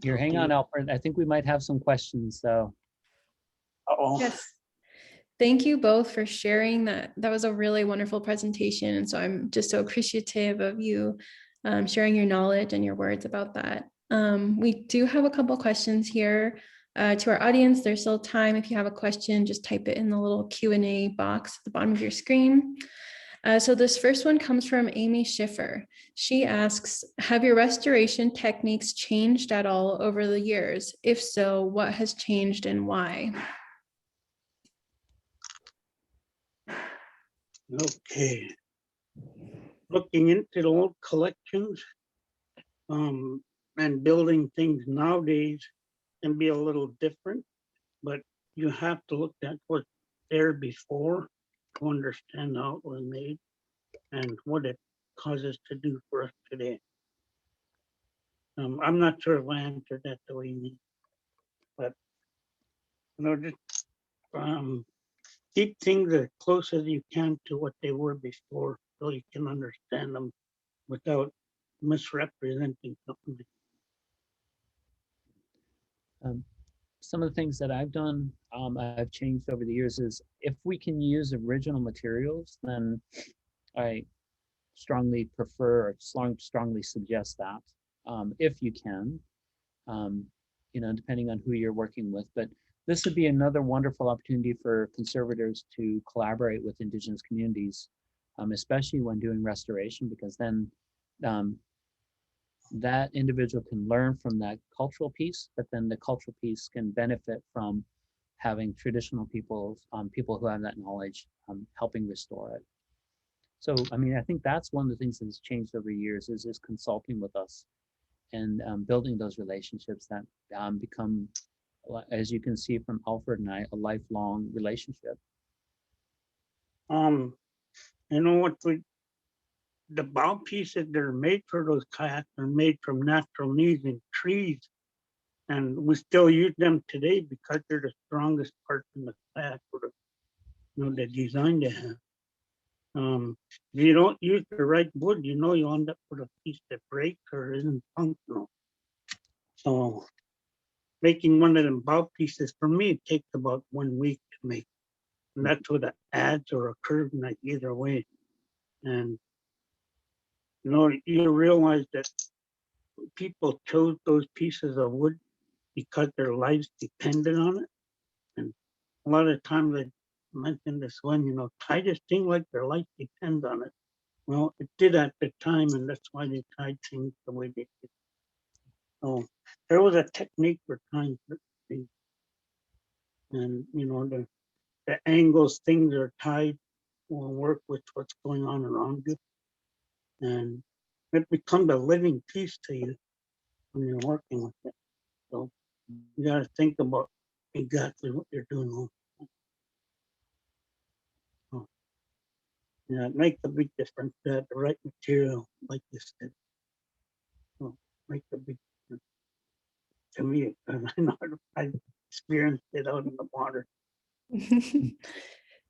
Hang on, Alfred. I think we might have some questions, so. Uh-oh. Yes. Thank you both for sharing that. That was a really wonderful presentation. And so I'm just so appreciative of you sharing your knowledge and your words about that. We do have a couple questions here to our audience. There's still time. If you have a question, just type it in the little Q&A box at the bottom of your screen. So this first one comes from Amy Schiffer. She asks, have your restoration techniques changed at all over the years? If so, what has changed and why? Okay. Looking into the old collections and building things nowadays can be a little different, but you have to look at what's there before to understand how it was made and what it causes to do for us today. I'm not sure if I answered that the way you need, but just keep things as close as you can to what they were before so you can understand them without misrepresenting something. Some of the things that I've done, I've changed over the years is if we can use original materials, then I strongly prefer or strongly suggest that if you can, depending on who you're working with. But this would be another wonderful opportunity for conservators to collaborate with Indigenous communities, especially when doing restoration, because then that individual can learn from that cultural piece, but then the cultural piece can benefit from having traditional people who have that knowledge helping restore it. So, I mean, I think that's one of the things that has changed over years is consulting with us and building those relationships that become, as you can see from Alfred and I, a lifelong relationship. The bow pieces that are made for those kayaks are made from natural leaves and trees, and we still use them today because they're the strongest part in the kayak for the design they have. If you don't use the right wood, you'll end up with a piece that breaks or isn't functional. So making one of them bow pieces, for me, it takes about 1 week to make. And that's with an adze or a curve knife either way. And you realize that people chose those pieces of wood because their lives depended on it. And a lot of times I mentioned this one, tie this thing like their life depends on it. Well, it did at the time, and that's why they tied things the way they did. So there was a technique for tying things. And, the angles things are tied will work with what's going on around you. And it becomes a living piece to you when you're working with it. So you got to think about exactly what you're doing. Oh, yeah, it makes a big difference to have the right material, like you said. Oh, make a big difference to me. I experienced it out in the water.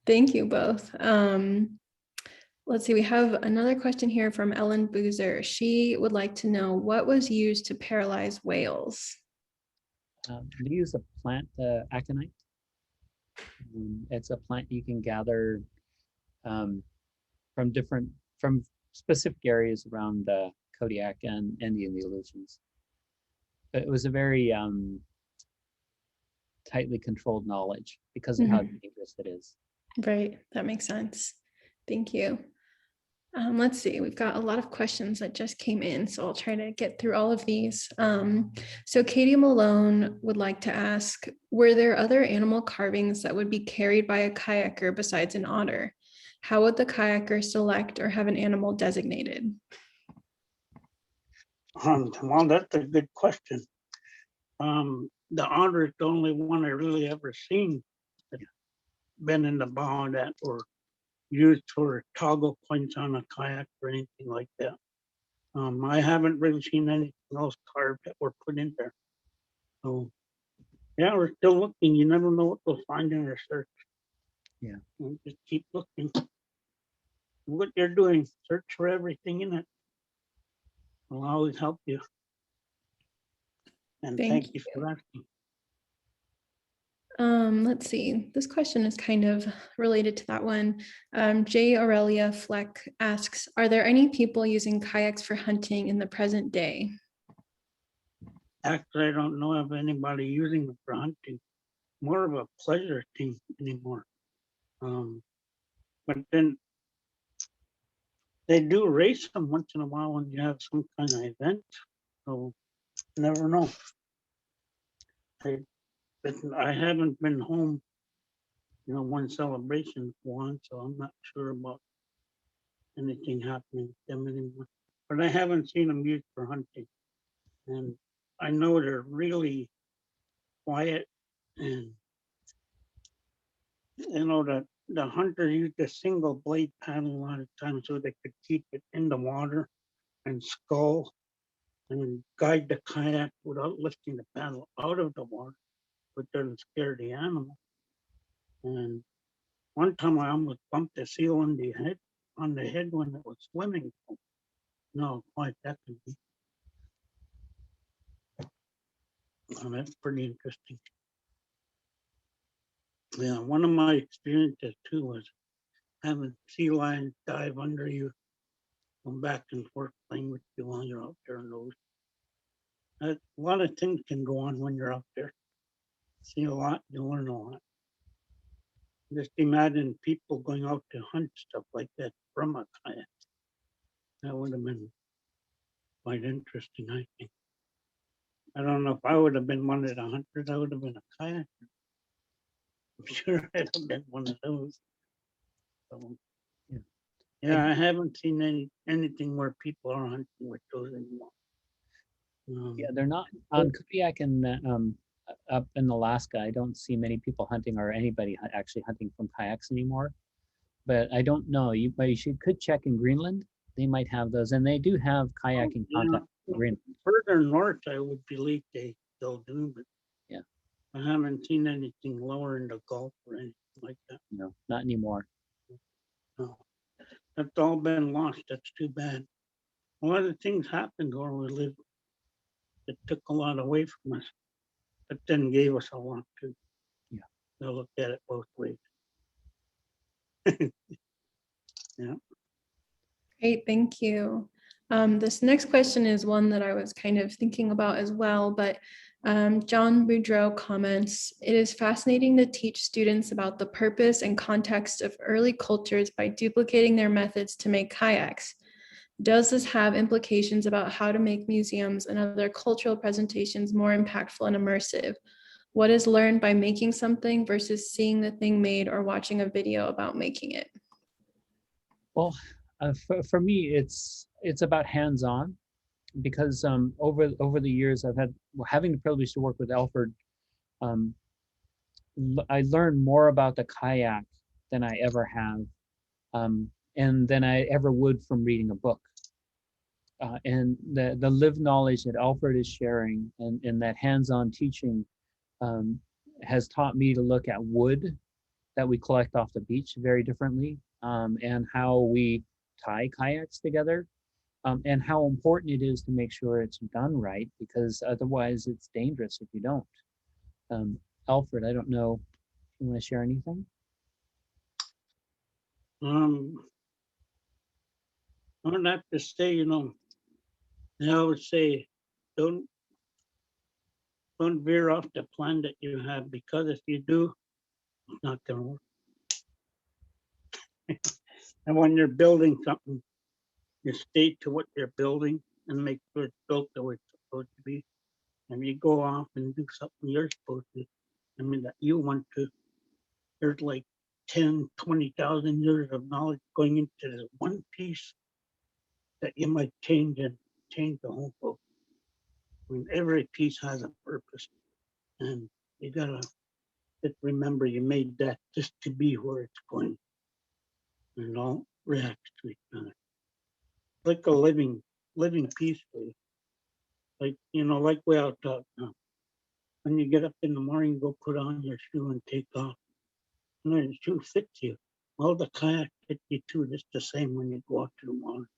Thank you both. Let's see, we have another question here from Ellen Boozer. She would like to know what was used to paralyze whales. We use a plant, aconite. It's a plant you can gather from specific areas around Kodiak and Indian Aleutians. But it was a very tightly controlled knowledge because of how dangerous it is. Right, that makes sense. Thank you. Let's see, we've got a lot of questions that just came in, so I'll try to get through all of these. So Katie Malone would like to ask, were there other animal carvings that would be carried by a kayaker besides an otter? How would the kayaker select or have an animal designated? Well, that's a good question. The otter is the only one I really ever seen that's been in the bow that or used for toggle points on a kayak or anything like that. I haven't really seen anything else carved that were put in there. So yeah, we're still looking. You never know what they'll find in their search. Yeah. And just keep looking. What you're doing, search for everything in it. I'll always help you. And thank you for asking. Let's see. This question is kind of related to that one. J. Aurelia Fleck asks, are there any people using kayaks for hunting in the present day? Actually, I don't know of anybody using it for hunting. More of a pleasure thing anymore. But then they do race them once in a while when you have some kind of event. So never know. I haven't been home, one celebration for one, so I'm not sure about anything happening with them anymore. But I haven't seen them used for hunting. And I know they're really quiet, and the hunter used a single blade paddle a lot of times so they could keep it in the water and scull and guide the kayak without lifting the paddle out of the water, which doesn't scare the animal. And one time I almost bumped a seal on the head when it was swimming. No, quite that could be. Oh, that's pretty interesting. Yeah, one of my experiences too was having sea lions dive under you, come back and forth playing with you while you're out there in those. A lot of things can go on when you're out there. See a lot, you learn a lot. Just imagine people going out to hunt stuff like that from a kayak. That would have been quite interesting, I think. I don't know if I would have been one of the hunters, I would have been a kayaker. I'm sure I'd have been one of those. So, yeah, I haven't seen anything where people are hunting with those anymore. Yeah, they're not on Kodiak and up in Alaska. I don't see many people hunting or anybody actually hunting from kayaks anymore. But I don't know. But you could check in Greenland. They might have those, and they do have kayaking contact in Greenland. Further north, I would believe they still do, but yeah, I haven't seen anything lower in the Gulf or anything like that. No, not anymore. No, that's all been lost. That's too bad. A lot of things happened where we lived that took a lot away from us, but then gave us a lot too. Yeah, I look at it both ways. Yeah. Great, thank you. This next question is one that I was kind of thinking about as well, but John Boudreau comments, it is fascinating to teach students about the purpose and context of early cultures by duplicating their methods to make kayaks. Does this have implications about how to make museums and other cultural presentations more impactful and immersive? What is learned by making something versus seeing the thing made or watching a video about making it? Well, for me, it's about hands-on, because over the years I've had having the privilege to work with Alfred. I learned more about the kayak than I ever have, and than I ever would from reading a book. And the lived knowledge that Alfred is sharing and that hands-on teaching has taught me to look at wood that we collect off the beach very differently, and how we tie kayaks together, and how important it is to make sure it's done right, because otherwise it's dangerous if you don't. Alfred, I don't know if you want to share anything? I would have to say, I would say, don't veer off the plan that you have, because if you do, it's not going to work. And when you're building something, you stay to what you're building and make sure it's built the way it's supposed to be. And you go off and do something you're supposed to, that you want to, there's like 10, 20,000 years of knowledge going into this one piece that you might change the whole book. Every piece has a purpose, and you gotta just remember you made that just to be where it's going, and it all reacts to each other. Like a living piece, really. Like we all talk now. When you get up in the morning, go put on your shoe and take off. And the shoe fits you. Well, the kayak fits you too, just the same when you go out to the water.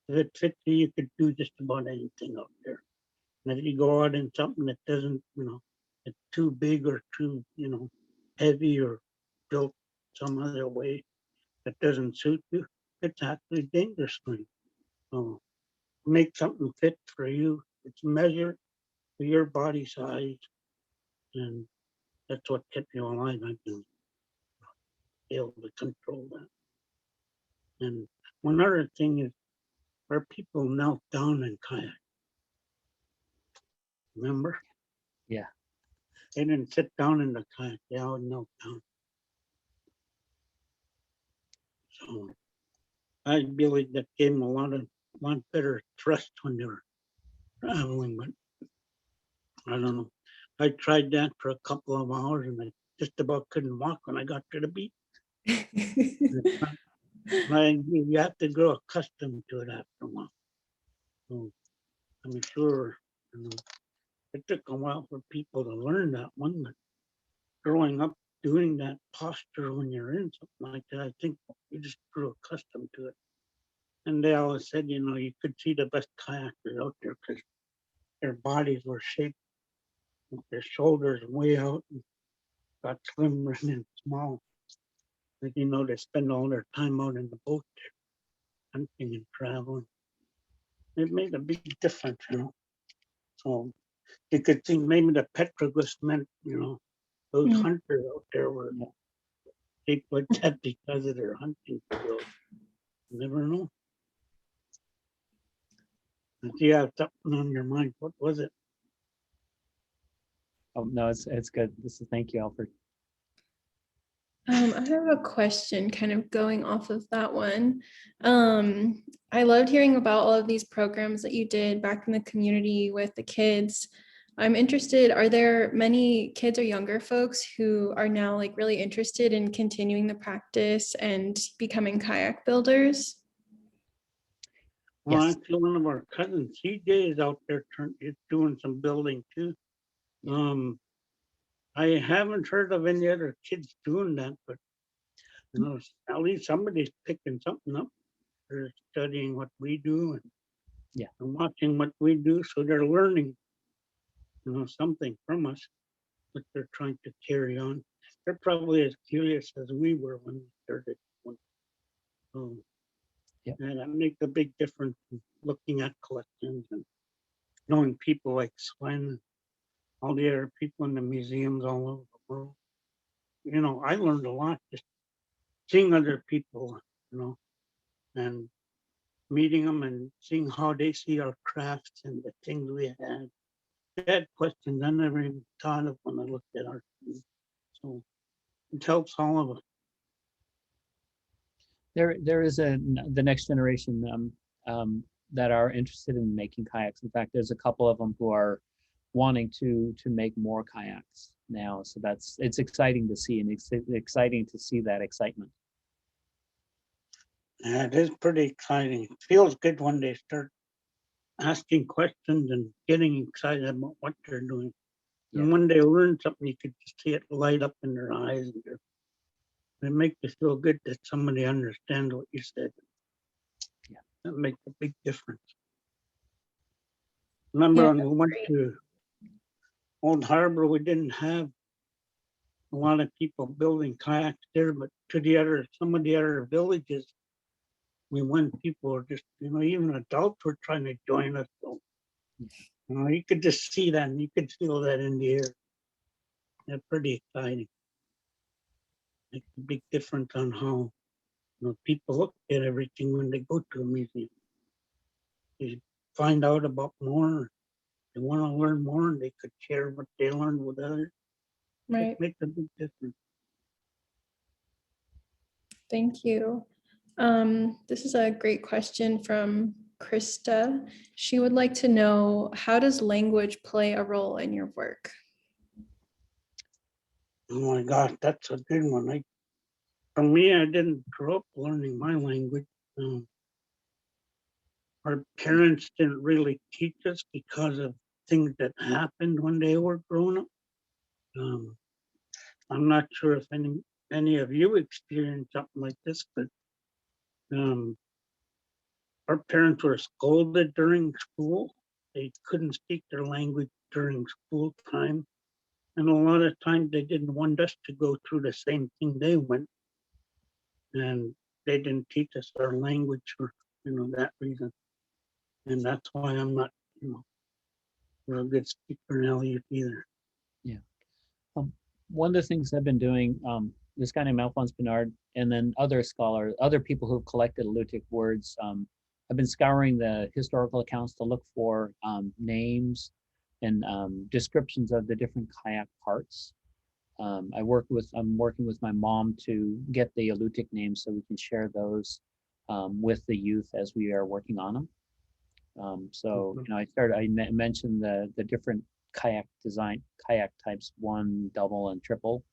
If it fits you, you could do just about anything out there. And if you go out in something that doesn't, it's too big or too, heavy or built some other way that doesn't suit you, it's actually dangerous for you. So make something fit for you. It's measured for your body size, and that's what kept you alive. I've been able to control that. And one other thing is where people knelt down in kayak. Remember? Yeah. They didn't sit down in the kayak. They all knelt down. So I believe that gave them a lot better thrust when they were traveling, but I don't know. I tried that for a couple of hours and I just about couldn't walk when I got to the beach. You have to grow accustomed to it after a while. So I'm sure it took a while for people to learn that one, but growing up doing that posture when you're in something like that, I think you just grew accustomed to it. And they always said, you could see the best kayakers out there because their bodies were shaped with their shoulders way out and got slimmer and small. Like, they spend all their time out in the boat hunting and traveling. It made a big difference, So you could think maybe the petroglyphs meant, those hunters out there were shaped like that because of their hunting skills. You never know. If you have something on your mind, what was it? Oh, no, it's good. Thank you, Alfred. I have a question kind of going off of that one. I loved hearing about all of these programs that you did back in the community with the kids. I'm interested, are there many kids or younger folks who are now like really interested in continuing the practice and becoming kayak builders? Well, Yes. actually, one of our cousins, CJ, is out there doing some building too. I haven't heard of any other kids doing that, but at least somebody's picking something up. They're studying what we do and watching what we do, so they're learning, something from us, but they're trying to carry on. They're probably as curious as we were when we started. And that makes a big difference in looking at collections and knowing people like Sven, all the other people in the museums all over the world. I learned a lot just seeing other people, and meeting them and seeing how they see our crafts and the things we had. They had questions I never even thought of when I looked at our things. So it helps all of us. There is the next generation that are interested in making kayaks. In fact, there's a couple of them who are wanting to make more kayaks now. So it's exciting to see, and it's exciting to see that excitement. Yeah, it is pretty exciting. It feels good when they start asking questions and getting excited about what they're doing. And when they learn something, you could just see it light up in their eyes. And it makes you feel good that somebody understands what you said. Yeah, that makes a big difference. Remember when we went to Old Harbor, we didn't have a lot of people building kayaks there, but to some of the other villages, we went, people were just, even adults were trying to join us. So, you could just see that and you could feel that in the air. That's pretty exciting. Makes a big difference on how people look at everything when they go to a museum. They find out about more. They want to learn more, and they could share what they learned with others. Right. It makes a big difference. Thank you. This is a great question from Krista. She would like to know, how does language play a role in your work? Oh my gosh, that's a good one. For me, I didn't grow up learning my language. Our parents didn't really teach us because of things that happened when they were growing up. I'm not sure if any of you experienced something like this, but our parents were scolded during school. They couldn't speak their language during school time. And a lot of times they didn't want us to go through the same thing they went. And they didn't teach us our language for, that reason. And that's why I'm not, a real good speaker in Aleut either. Yeah. One of the things I've been doing, this guy named Alphonse Bernard, and then other scholars, other people who've collected Alutiiq words, I've been scouring the historical accounts to look for names and descriptions of the different kayak parts. I'm working with my mom to get the Alutiiq names so we can share those with the youth as we are working on them. I mentioned the different kayak types, 1, double, and triple.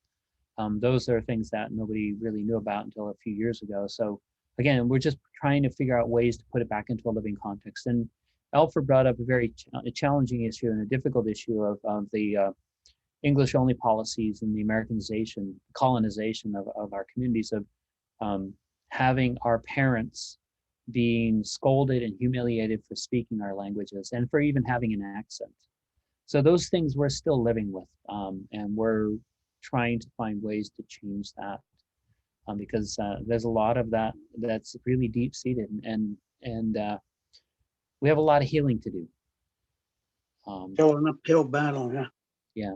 Those are things that nobody really knew about until a few years ago. So again, we're just trying to figure out ways to put it back into a living context. And Alfred brought up a very challenging issue and a difficult issue of the English-only policies and the Americanization, colonization of our communities, of having our parents being scolded and humiliated for speaking our languages and for even having an accent. So those things we're still living with, and we're trying to find ways to change that, because there's a lot of that that's really deep-seated, and we have a lot of healing to do. Still an uphill battle, yeah. Yeah,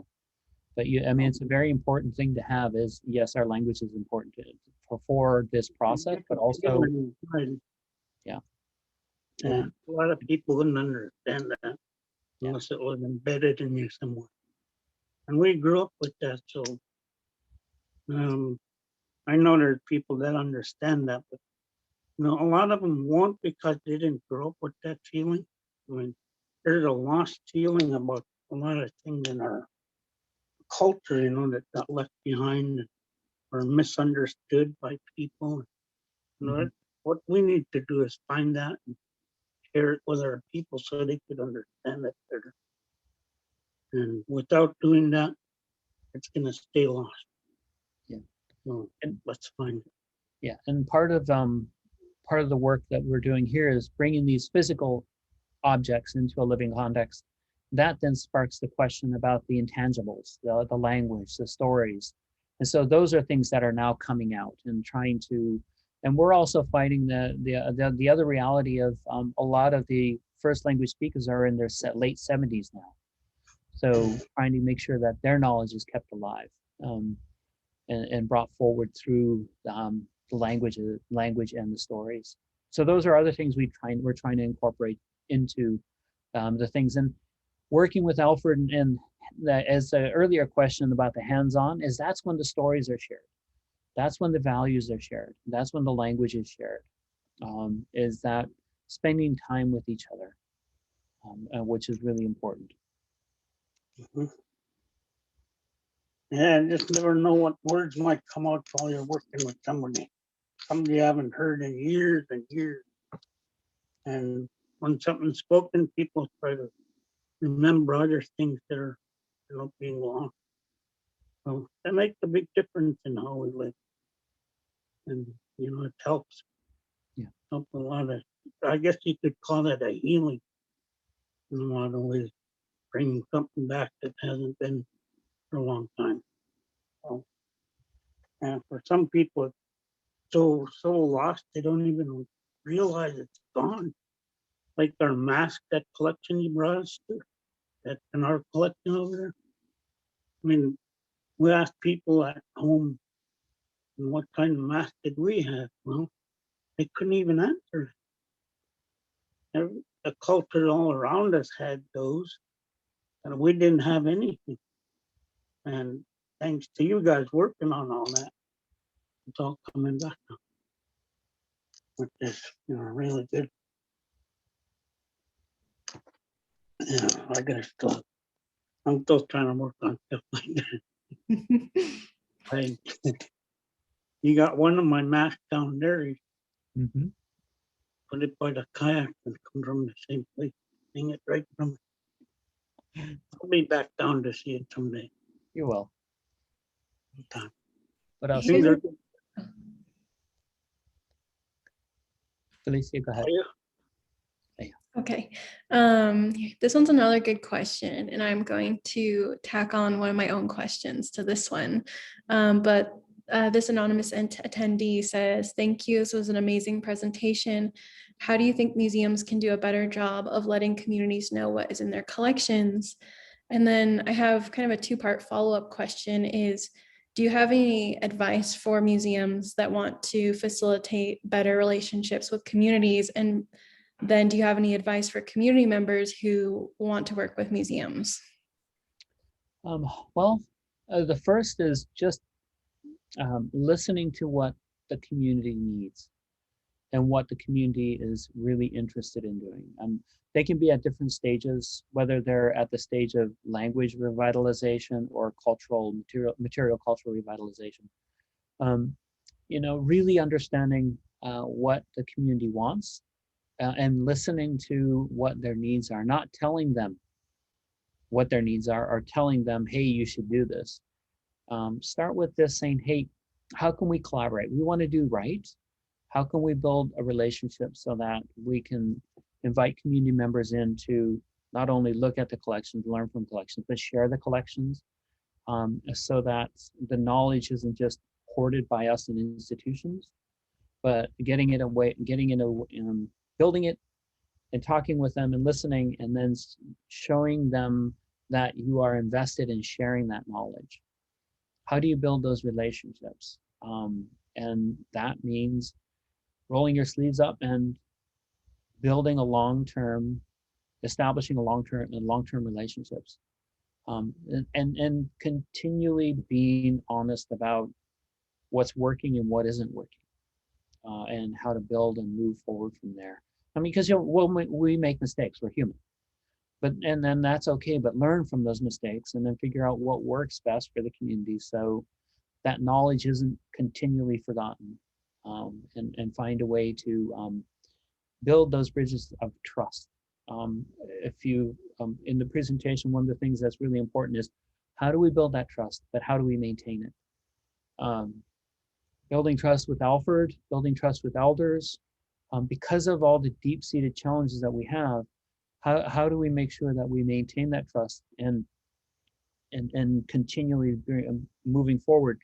but it's a very important thing to have. Is yes, our language is important for this process, but also, yeah. A lot of people wouldn't understand that unless it was embedded in you somewhere. And we grew up with that, so I know there's people that understand that, but a lot of them won't because they didn't grow up with that feeling. I mean, there's a lost feeling about a lot of things in our culture, that got left behind or misunderstood by people. What we need to do is find that and share it with our people so they could understand it better. And without doing that, it's going to stay lost. Yeah. So let's find it. Yeah, and part of the work that we're doing here is bringing these physical objects into a living context. That then sparks the question about the intangibles, the language, the stories. And so those are things that are now coming out and trying to, and we're also fighting the other reality of a lot of the first language speakers are in their late 70s now. So trying to make sure that their knowledge is kept alive and brought forward through the language and the stories. So those are other things we're trying to incorporate into the things. And working with Alfred, and as the earlier question about the hands-on, is that's when the stories are shared. That's when the values are shared. That's when the language is shared. Is that spending time with each other, which is really important. Yeah, I just never know what words might come out while you're working with somebody you haven't heard in years and years. And when something's spoken, people try to remember other things that are being lost. So that makes a big difference in how we live. And it helps. Yeah. Helps a lot of, I guess you could call that a healing in a lot of ways, bringing something back that hasn't been for a long time. So, and for some people, it's so lost they don't even realize it's gone. Like our mask, that collection you brought us to, that's in our collection over there. I mean, we asked people at home, what kind of mask did we have? Well, they couldn't even answer. The culture all around us had those, and we didn't have anything. And thanks to you guys working on all that, it's all coming back now. Which is, really good. Yeah, I'm still trying to work on stuff like that. You got one of my masks down there. Put it by the kayak and come from the same place. Hang it right from it. I'll be back down to see it someday. You will. Time. What else? Felicia, go ahead. Oh, Okay. This one's another good question, and I'm going to tack on one of my own questions to this one. But this anonymous attendee says, "Thank you. This was an amazing presentation. How do you think museums can do a better job of letting communities know what is in their collections?" And then I have kind of a two-part follow-up question is, do you have any advice for museums that want to facilitate better relationships with communities? And then do you have any advice for community members who want to work with museums? Well, the first is just listening to what the community needs and what the community is really interested in doing. They can be at different stages, whether they're at the stage of language revitalization or cultural material cultural revitalization. You know, really understanding what the community wants and listening to what their needs are, not telling them what their needs are or telling them, hey, you should do this. Start with this saying, hey, how can we collaborate? We want to do right. How can we build a relationship so that we can invite community members in to not only look at the collections, learn from collections, but share the collections so that the knowledge isn't just hoarded by us in institutions, but getting it away, building it and talking with them and listening, and then showing them that you are invested in sharing that knowledge. How do you build those relationships? And that means rolling your sleeves up and building a long-term, establishing a long-term relationships, and continually being honest about what's working and what isn't working, and how to build and move forward from there. I mean, because we make mistakes, we're human, and then that's okay. But learn from those mistakes and then figure out what works best for the community, so that knowledge isn't continually forgotten, and find a way to build those bridges of trust. If you, in the presentation, one of the things that's really important is how do we build that trust, but how do we maintain it? Building trust with Alfred, building trust with elders, because of all the deep-seated challenges that we have, how do we make sure that we maintain that trust and continually moving forward?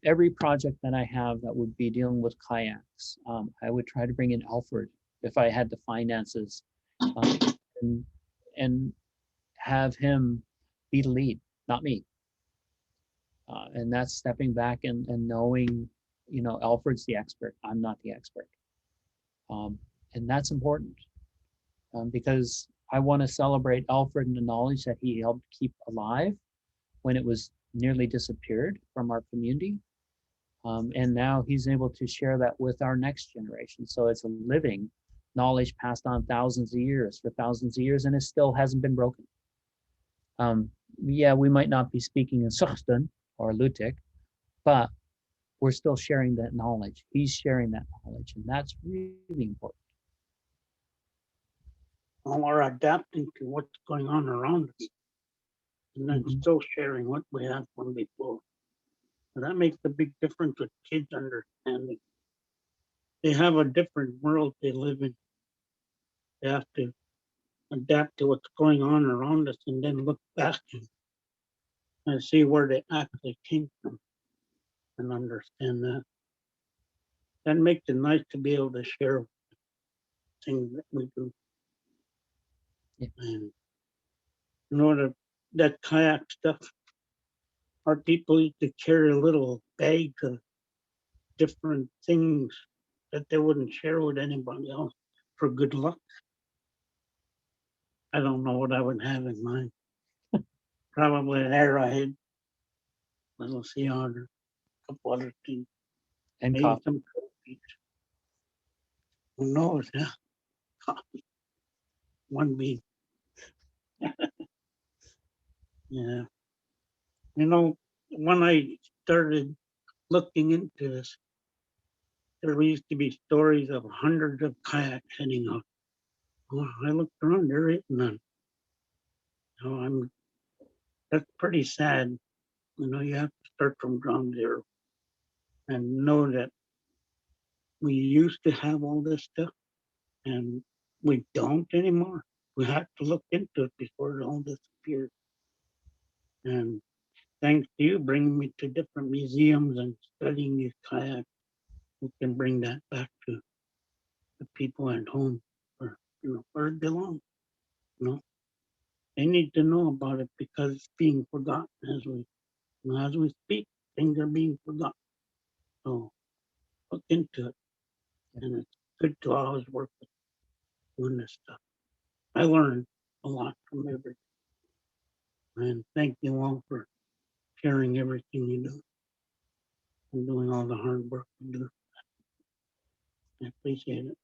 Every project that I have that would be dealing with kayaks, I would try to bring in Alfred if I had the finances, and have him be the lead, not me. And that's stepping back and knowing, you know, Alfred's the expert, I'm not the expert. And that's important, because I want to celebrate Alfred and the knowledge that he helped keep alive when it was nearly disappeared from our community. And now he's able to share that with our next generation. So it's a living knowledge passed on thousands of years, and it still hasn't been broken. Yeah, we might not be speaking in Sugpiaq or Lutik, but we're still sharing that knowledge. He's sharing that knowledge, and that's really important. Well, we're adapting to what's going on around us, and then still sharing what we have from before. And that makes a big difference with kids understanding. They have a different world they live in. They have to adapt to what's going on around us and then look back and see where they actually came from and understand that. That makes it nice to be able to share things that we do. Yeah. And in order that kayak stuff, our people used to carry little bags of different things that they wouldn't share with anybody else for good luck. I don't know what I would have in mind. Probably an arrowhead, little sea otter, a couple other things, And maybe coffee. some trophies. Who knows? Yeah, coffee. One bean. Yeah. You know, when I started looking into this, there used to be stories of hundreds of kayaks heading out. Well, I looked around, there ain't none. So that's pretty sad. You know, you have to start from ground zero and know that we used to have all this stuff and we don't anymore. We had to look into it before it all disappeared. And thanks to you bringing me to different museums and studying these kayaks, we can bring that back to the people at home, or where it belongs. They need to know about it because it's being forgotten as we speak. Things are being forgotten. So look into it, and it's good to always work with doing this stuff. I learned a lot from everything, and thank you all for sharing everything you do and doing all the hard work you do. I appreciate it.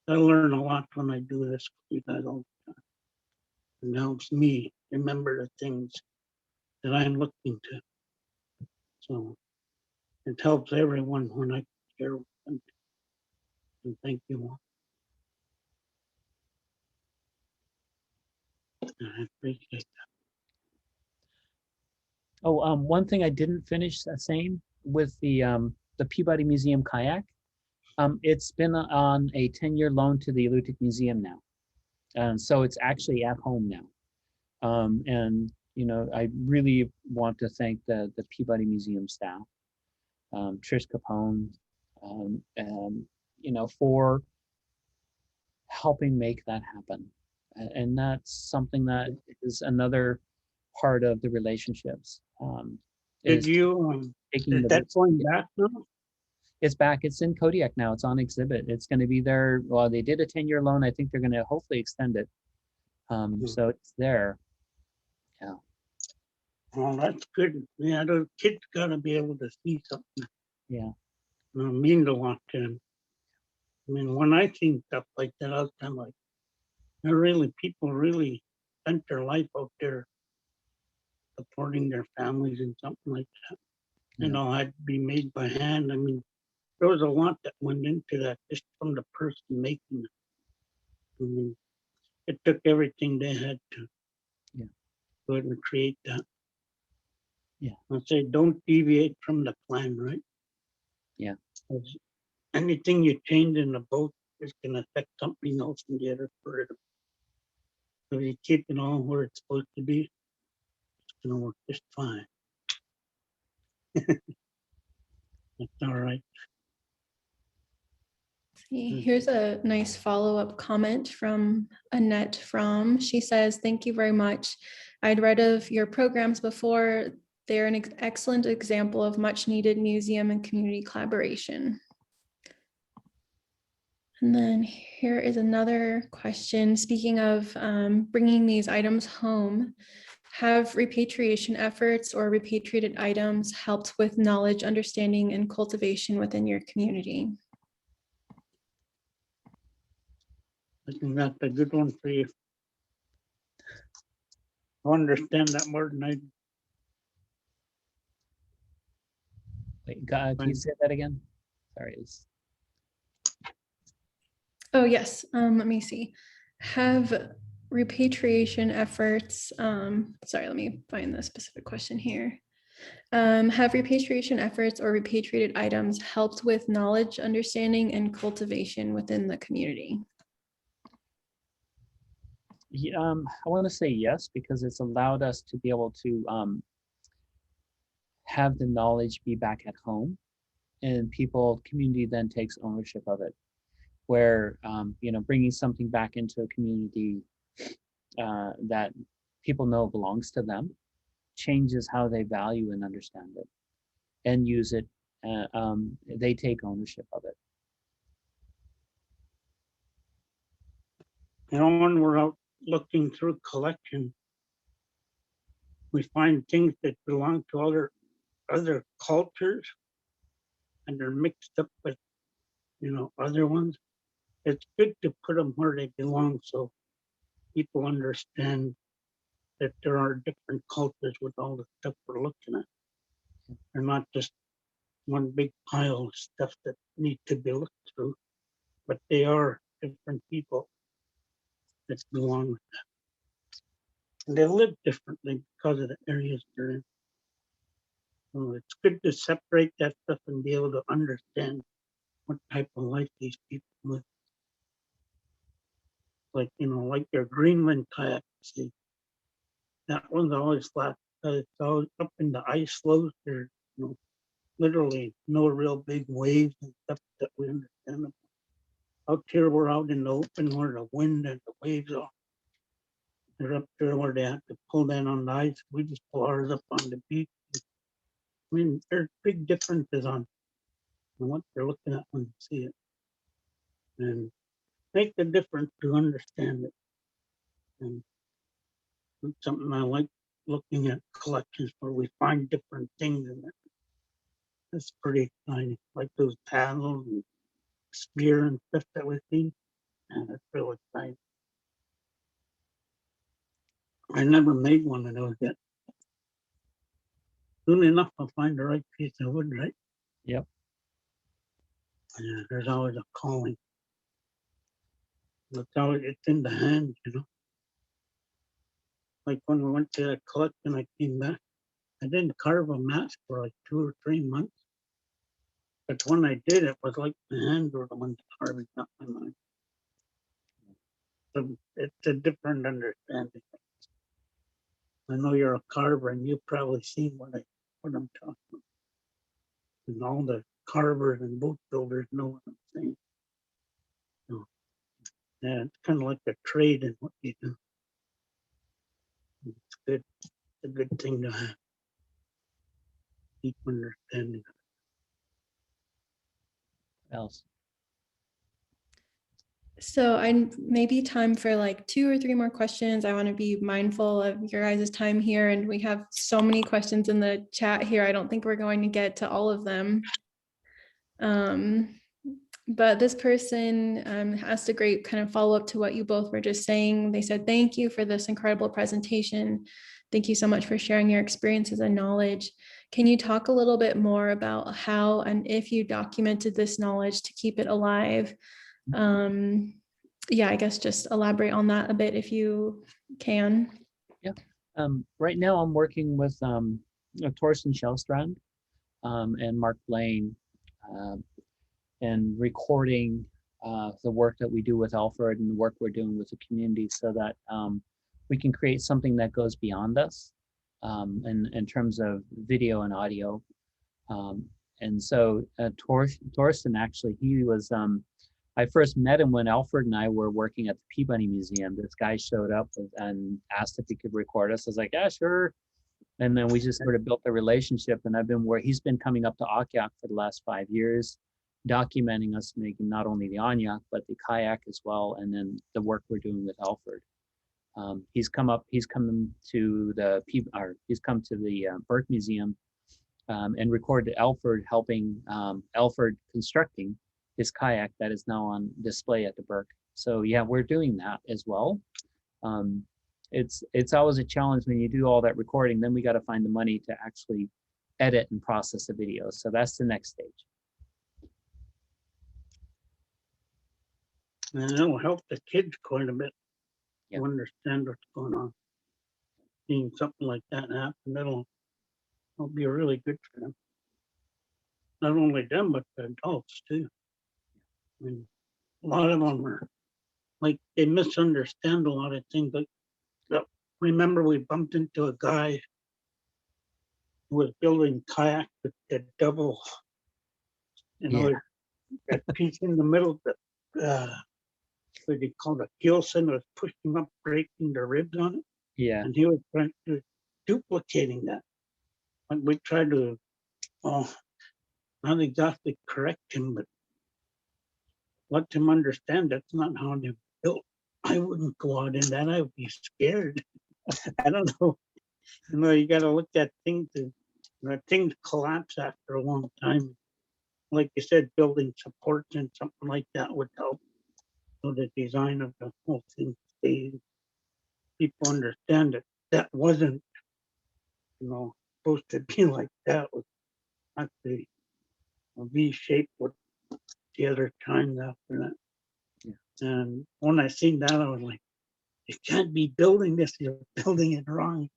I learn a lot when I do this with you guys all the time. It helps me remember the things that I'm looking to. So it helps everyone when I share with them. And thank you all. I appreciate that. Oh, one thing I didn't finish saying with the Peabody Museum kayak, it's been on a 10-year loan to the Alutiiq Museum now. And so it's actually at home now. And, I really want to thank the Peabody Museum staff, Trish Capone, for helping make that happen. And that's something that is another part of the relationships. Did you, is that going back now? It's back. It's in Kodiak now. It's on exhibit. It's going to be there. Well, they did a 10-year loan. I think they're going to hopefully extend it. So it's there. Yeah. Oh, that's good. Yeah, the kids got to be able to see something. Yeah. It means a lot to them. I mean, when I see stuff like that, I was kind of like, people really spent their life out there supporting their families and something like that. Yeah. Had to be made by hand. I mean, there was a lot that went into that just from the person making it. I mean, it took everything they had to go ahead and create that. Yeah. I'll say don't deviate from the plan, right? Yeah. Anything you change in the boat is going to affect something else in the other further. So you keep it all where it's supposed to be, it's going to work just fine. That's all right. Here's a nice follow-up comment from Annette From. She says, thank you very much. I'd read of your programs before. They're an excellent example of much needed museum and community collaboration. And then here is another question. Speaking of bringing these items home, have repatriation efforts or repatriated items helped with knowledge, understanding, and cultivation within your community? I think that's a good one for you. I understand that more than I do. Wait, can you say that again? Sorry. Oh, yes. Let me see. Have repatriation efforts, sorry, let me find the specific question here. Have repatriation efforts or repatriated items helped with knowledge, understanding, and cultivation within the community? Yeah, I want to say yes, because it's allowed us to be able to have the knowledge be back at home, and community then takes ownership of it. Where bringing something back into a community that people know belongs to them changes how they value and understand it and use it. They take ownership of it. When we're out looking through collection, we find things that belong to other cultures, and they're mixed up with other ones. It's good to put them where they belong so people understand that there are different cultures with all the stuff we're looking at. They're not just one big pile of stuff that need to be looked through, but they are different people that belong with that. And they live differently because of the areas they're in. So it's good to separate that stuff and be able to understand what type of life these people live. like, like your Greenland kayak, see, that one's always flat. It's always up in the ice floes. There's, literally no real big waves and stuff that we understand. Out here, we're out in the open where the wind and the waves are. They're up there where they have to pull down on the ice. We just pull ours up on the beach. I mean, there's big differences on what they're looking at when you see it. And make the difference to understand it. And it's something I like looking at collections where we find different things in it. It's pretty exciting, like those paddles and spear and stuff that we've seen. And it's really exciting. I never made one of those yet. Soon enough, I'll find the right piece of wood, right? Yep. And there's always a calling. It's in the hand, Like when we went to that collection, I came back. I didn't carve a mask for like 2 or 3 months. But when I did, it was like the hands were the ones carving, not my mind. So it's a different understanding. I know you're a carver and you've probably seen what I'm talking about. And all the carvers and boat builders know what I'm saying. So, yeah, it's kind of like a trade in what you do. It's good. It's a good thing to have. Deep understanding. What else? So I maybe time for like 2 or 3 more questions. I want to be mindful of your guys' time here, and we have so many questions in the chat here. I don't think we're going to get to all of them. But this person asked a great kind of follow-up to what you both were just saying. They said, thank you for this incredible presentation. Thank you so much for sharing your experiences and knowledge. Can you talk a little bit more about how and if you documented this knowledge to keep it alive? Yeah, I guess just elaborate on that a bit if you can. Yeah. Right now I'm working with Torsten Shellstrand and Mark Blaine and recording the work that we do with Alfred and the work we're doing with the community so that we can create something that goes beyond us in terms of video and audio. And so Torsten, actually, he was, I first met him when Alfred and I were working at the Peabody Museum. This guy showed up and asked if he could record us. I was like, yeah, sure. And then we just sort of built a relationship, and he's been coming up to Kodiak for the last 5 years, documenting us making not only the Anya, but the kayak as well, and then the work we're doing with Alfred. He's come to the Burke Museum and recorded Alfred helping Alfred constructing his kayak that is now on display at the Burke. So yeah, we're doing that as well. It's always a challenge when you do all that recording, then we got to find the money to actually edit and process the video. So that's the next stage. And it'll help the kids quite a bit to understand what's going on. Seeing something like that happen, it'll be really good for them. Not only them, but the adults too. I mean, a lot of them are like, they misunderstand a lot of things. Like, remember we bumped into a guy who was building kayak with the double, that piece in the middle that what do you call it? Gilson was pushing up, breaking the ribs on it. Yeah. And he was trying to duplicating that. And we tried to, not exactly correct him, but let him understand that's not how they're built. I wouldn't go out in that. I would be scared. I don't know. You got to look at things. Things collapse after a long time. Like you said, building supports and something like that would help. So the design of the whole thing stays. People understand that that wasn't, supposed to be like that. Was actually a V shape with the other times after that. Yeah. And when I seen that, I was like, you can't be building this, you're building it wrong.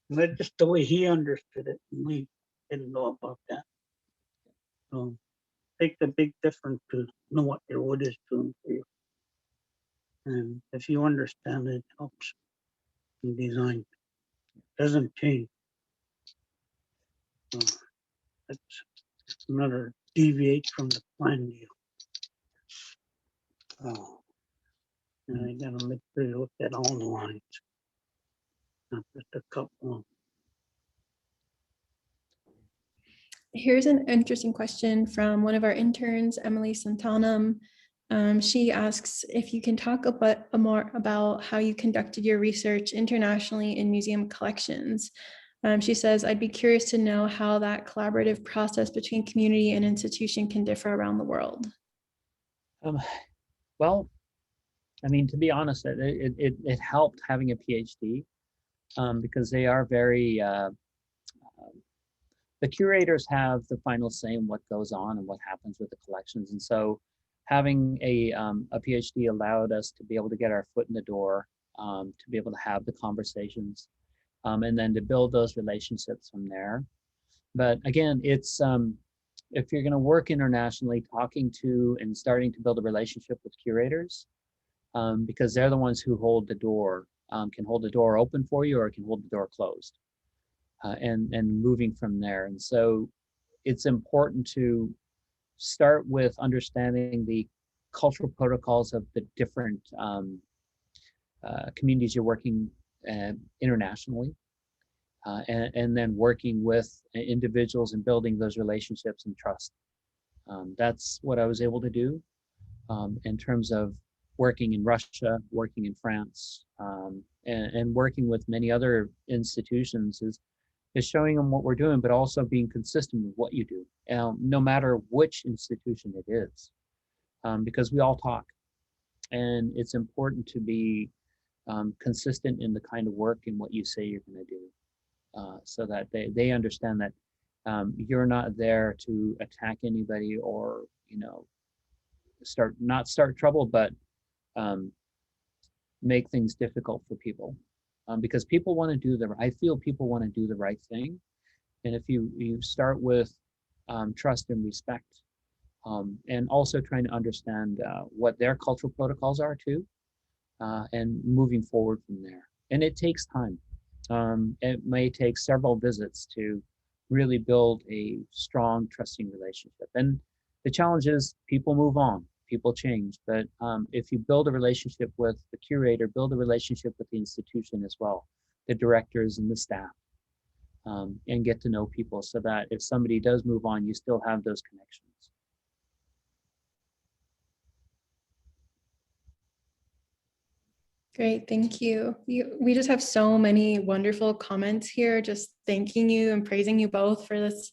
And that's just the way he understood it, and we didn't know about that. So it makes a big difference to know what your wood is doing for you. And if you understand it, helps in design. Doesn't change. That's another deviate from the plan deal. Oh, and I gotta make sure you look at all the lines, not just a couple. Here's an interesting question from one of our interns, Emily Santanum. She asks if you can talk a bit more about how you conducted your research internationally in museum collections. She says, I'd be curious to know how that collaborative process between community and institution can differ around the world. Well, I mean, to be honest, it helped having a PhD because they are very, the curators have the final say in what goes on and what happens with the collections. And so having a PhD allowed us to be able to get our foot in the door, to be able to have the conversations, and then to build those relationships from there. But again, it's, if you're gonna work internationally, talking to and starting to build a relationship with curators, because they're the ones who hold the door, can hold the door open for you or can hold the door closed. And moving from there. And so it's important to start with understanding the cultural protocols of the different communities you're working internationally, and then working with individuals and building those relationships and trust. That's what I was able to do in terms of working in Russia, working in France, and working with many other institutions is showing them what we're doing, but also being consistent with what you do, no matter which institution it is, because we all talk, and it's important to be consistent in the kind of work and what you say you're going to do, so that they understand that you're not there to attack anybody or not start trouble, but make things difficult for people. Because people want to do I feel people want to do the right thing. And if you start with trust and respect, and also trying to understand what their cultural protocols are too, and moving forward from there. And it takes time. It may take several visits to really build a strong, trusting relationship. And the challenge is people move on. People change, but if you build a relationship with the curator, build a relationship with the institution as well, the directors and the staff, and get to know people so that if somebody does move on, you still have those connections. Great, thank you. We just have so many wonderful comments here, just thanking you and praising you both for this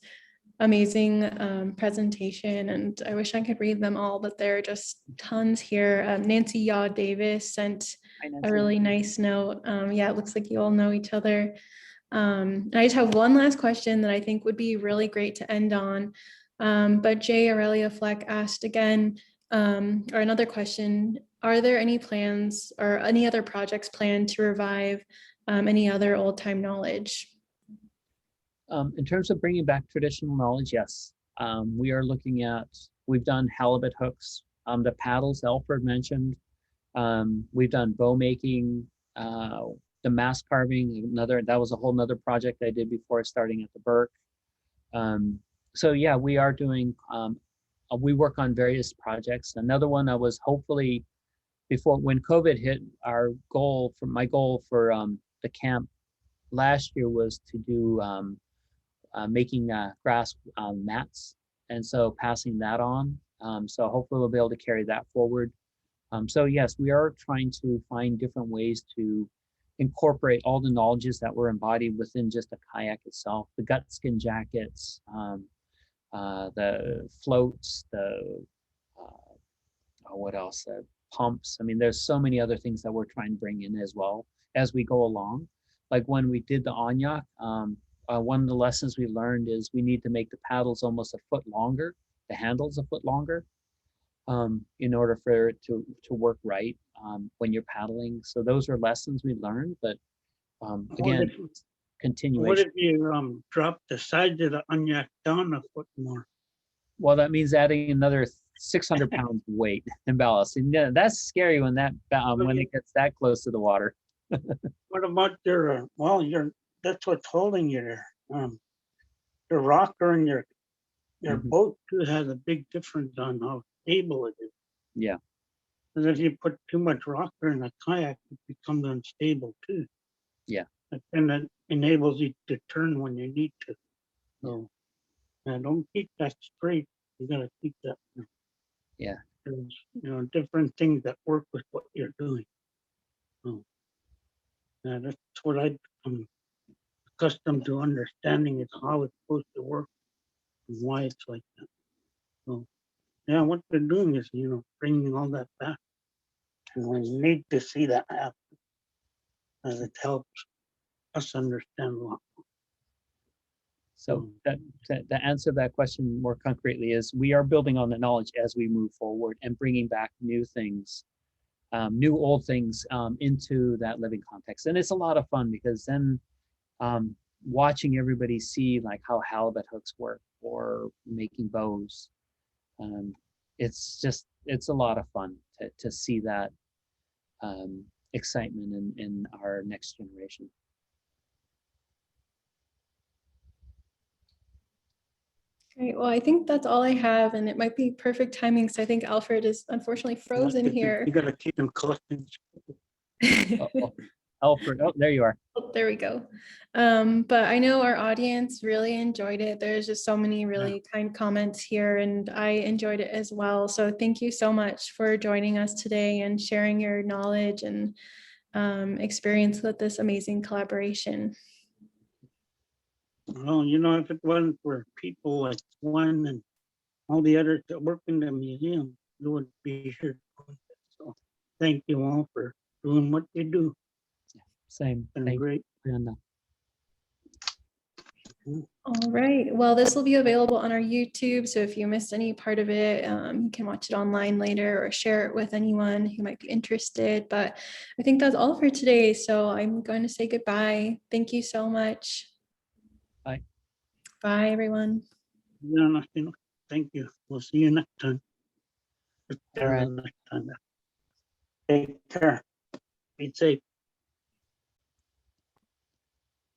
amazing presentation, and I wish I could read them all, but there are just tons here. Nancy Yaw Davis sent a really nice note. Yeah, it looks like you all know each other. And I just have one last question that I think would be really great to end on. But Jay Aurelia Fleck asked again, or another question, are there any plans or any other projects planned to revive any other old time knowledge? In terms of bringing back traditional knowledge, yes. We are looking at, we've done halibut hooks, the paddles Alfred mentioned. We've done bow making, the mask carving, that was a whole nother project I did before starting at the Burke. So yeah, we are doing, we work on various projects. Another one I was hopefully, when COVID hit, my goal for the camp last year was to do making grass mats, and so passing that on. So hopefully we'll be able to carry that forward. So yes, we are trying to find different ways to incorporate all the knowledges that were embodied within just a kayak itself, the gut skin jackets, the floats, what else? Pumps. I mean, there's so many other things that we're trying to bring in as well as we go along. Like when we did the Onyak, one of the lessons we learned is we need to make the paddles almost a foot longer, the handles a foot longer, in order for it to work right when you're paddling. So those are lessons we learned, but again, continuation. What if you drop the sides of the Onyak down a foot more? Well, that means adding another 600 pounds weight and ballast. And yeah, that's scary when that when it gets that close to the water. What about your, well, that's what's holding you there. Your rocker and your Mhm. boat too has a big difference on how stable it is. Yeah. Because if you put too much rocker in a kayak, it becomes unstable too. Yeah. And that enables you to turn when you need to. So, don't keep that straight. You gotta keep that. Yeah. There's, different things that work with what you're doing. So, that's what I'm accustomed to understanding is how it's supposed to work and why it's like that. So, yeah, what they're doing is, bringing all that back. And we need to see that happen as it helps us understand a lot. So that the answer to that question more concretely is we are building on the knowledge as we move forward and bringing back new things, new old things into that living context. And it's a lot of fun because then watching everybody see like how halibut hooks work or making bows, it's a lot of fun to see that excitement in our next generation. Great. Well, I think that's all I have, and it might be perfect timing because I think Alfred is unfortunately frozen here. You gotta keep them collecting. Alfred, oh, there you are. Oh, there we go. But I know our audience really enjoyed it. There's just so many really kind comments here, and I enjoyed it as well. So thank you so much for joining us today and sharing your knowledge and experience with this amazing collaboration. Well, if it wasn't for people like Sven and all the others that work in the museum, you wouldn't be here. So thank you all for doing what you do. Same. And Thank great. you. All right. Well, this will be available on our YouTube. So if you missed any part of it, you can watch it online later or share it with anyone who might be interested. But I think that's all for today. So I'm going to say goodbye. Thank you so much. Bye. Bye, everyone. Thank you. We'll see you next time. All right. Take care. Be safe.